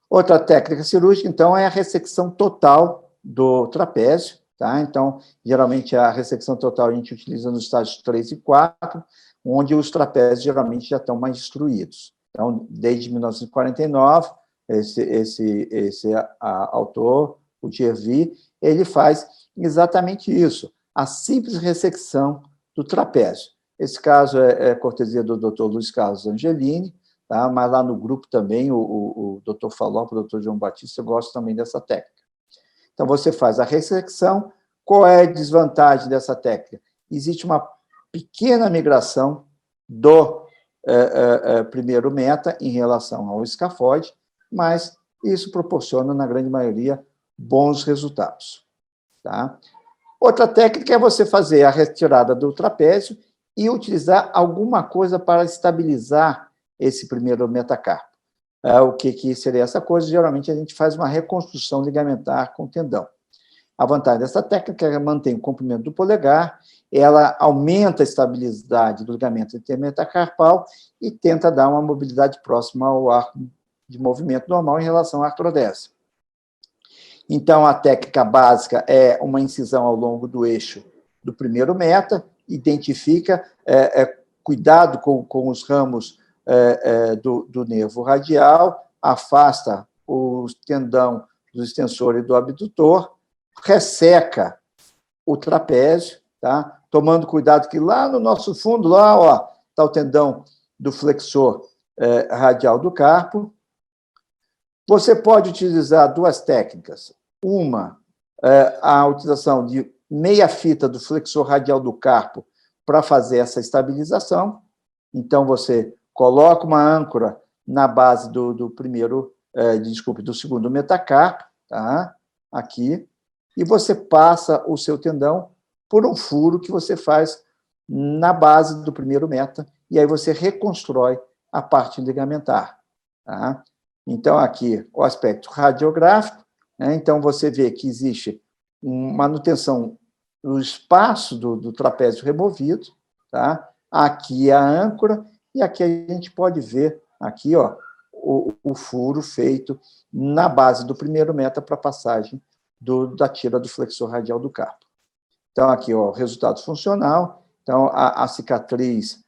Outra técnica cirúrgica, então, é a ressecção total do trapézio, tá? Então, geralmente, a ressecção total a gente utiliza nos estágios 3 e 4, onde os trapézios geralmente já estão mais destruídos. Então, desde 1949, esse autor, o Gervais, ele faz exatamente isso, a simples ressecção do trapézio. Esse caso é cortesia do Dr. Luiz Carlos Angelini, tá? Mas lá no grupo também, o Dr. Falop, o Dr. João Batista, gostam também dessa técnica. Então, você faz a ressecção. Qual é a desvantagem dessa técnica? Existe uma pequena migração do primeiro meta em relação ao escafoide, mas isso proporciona, na grande maioria, bons resultados. Tá? Outra técnica é você fazer a retirada do trapézio e utilizar alguma coisa para estabilizar esse primeiro metacarpo. O que seria essa coisa? Geralmente, a gente faz uma reconstrução ligamentar com o tendão. A vantagem dessa técnica é que mantém o comprimento do polegar, ela aumenta a estabilidade do ligamento intermetacarpal e tenta dar uma mobilidade próxima ao arco de movimento normal em relação à artrodese. Então, a técnica básica é uma incisão ao longo do eixo do primeiro meta, identifica, cuidado com os ramos do nervo radial, afasta o tendão do extensor e do abdutor, resseca o trapézio, tá? Tomando cuidado que lá no nosso fundo, lá, ó, está o tendão do flexor radial do carpo. Você pode utilizar 2 técnicas. Uma, a utilização de meia fita do flexor radial do carpo para fazer essa estabilização. Então, você coloca uma âncora na base do segundo metacarpo, tá? Aqui, e você passa o seu tendão por um furo que você faz na base do primeiro meta, e aí você reconstrói a parte ligamentar. Tá? Então, aqui, o aspecto radiográfico, né? Então, você vê que existe uma manutenção no espaço do trapézio removido, tá? Aqui a âncora, e aqui a gente pode ver, aqui, ó, o furo feito na base do primeiro meta para passagem da tira do flexor radial do carpo. Então, aqui, ó, o resultado funcional. Então, a cicatriz,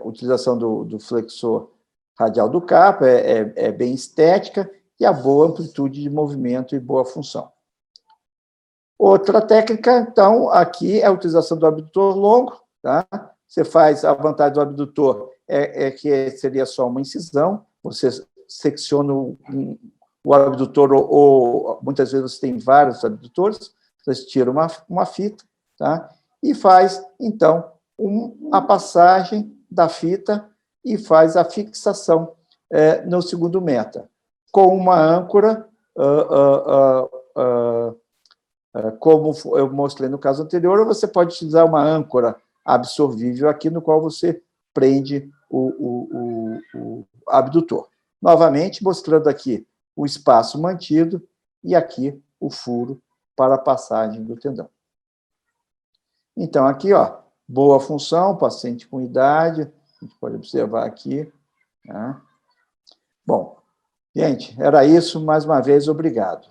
utilização do flexor radial do carpo é bem estética e a boa amplitude de movimento e boa função. Outra técnica, então, aqui é a utilização do abdutor longo, tá? Você faz, a vantagem do abdutor que seria só uma incisão, você secciona o abdutor, ou muitas vezes você tem vários abdutores, você tira uma fita, tá? E faz, então, a passagem da fita e faz a fixação no segundo meta, com uma âncora, como eu mostrei no caso anterior, ou você pode utilizar uma âncora absorvível aqui, no qual você prende o abdutor. Novamente, mostrando aqui o espaço mantido e aqui o furo para a passagem do tendão. Então, aqui, ó, boa função, paciente com idade, a gente pode observar aqui. Né? Bom, gente, era isso. Mais uma vez, obrigado.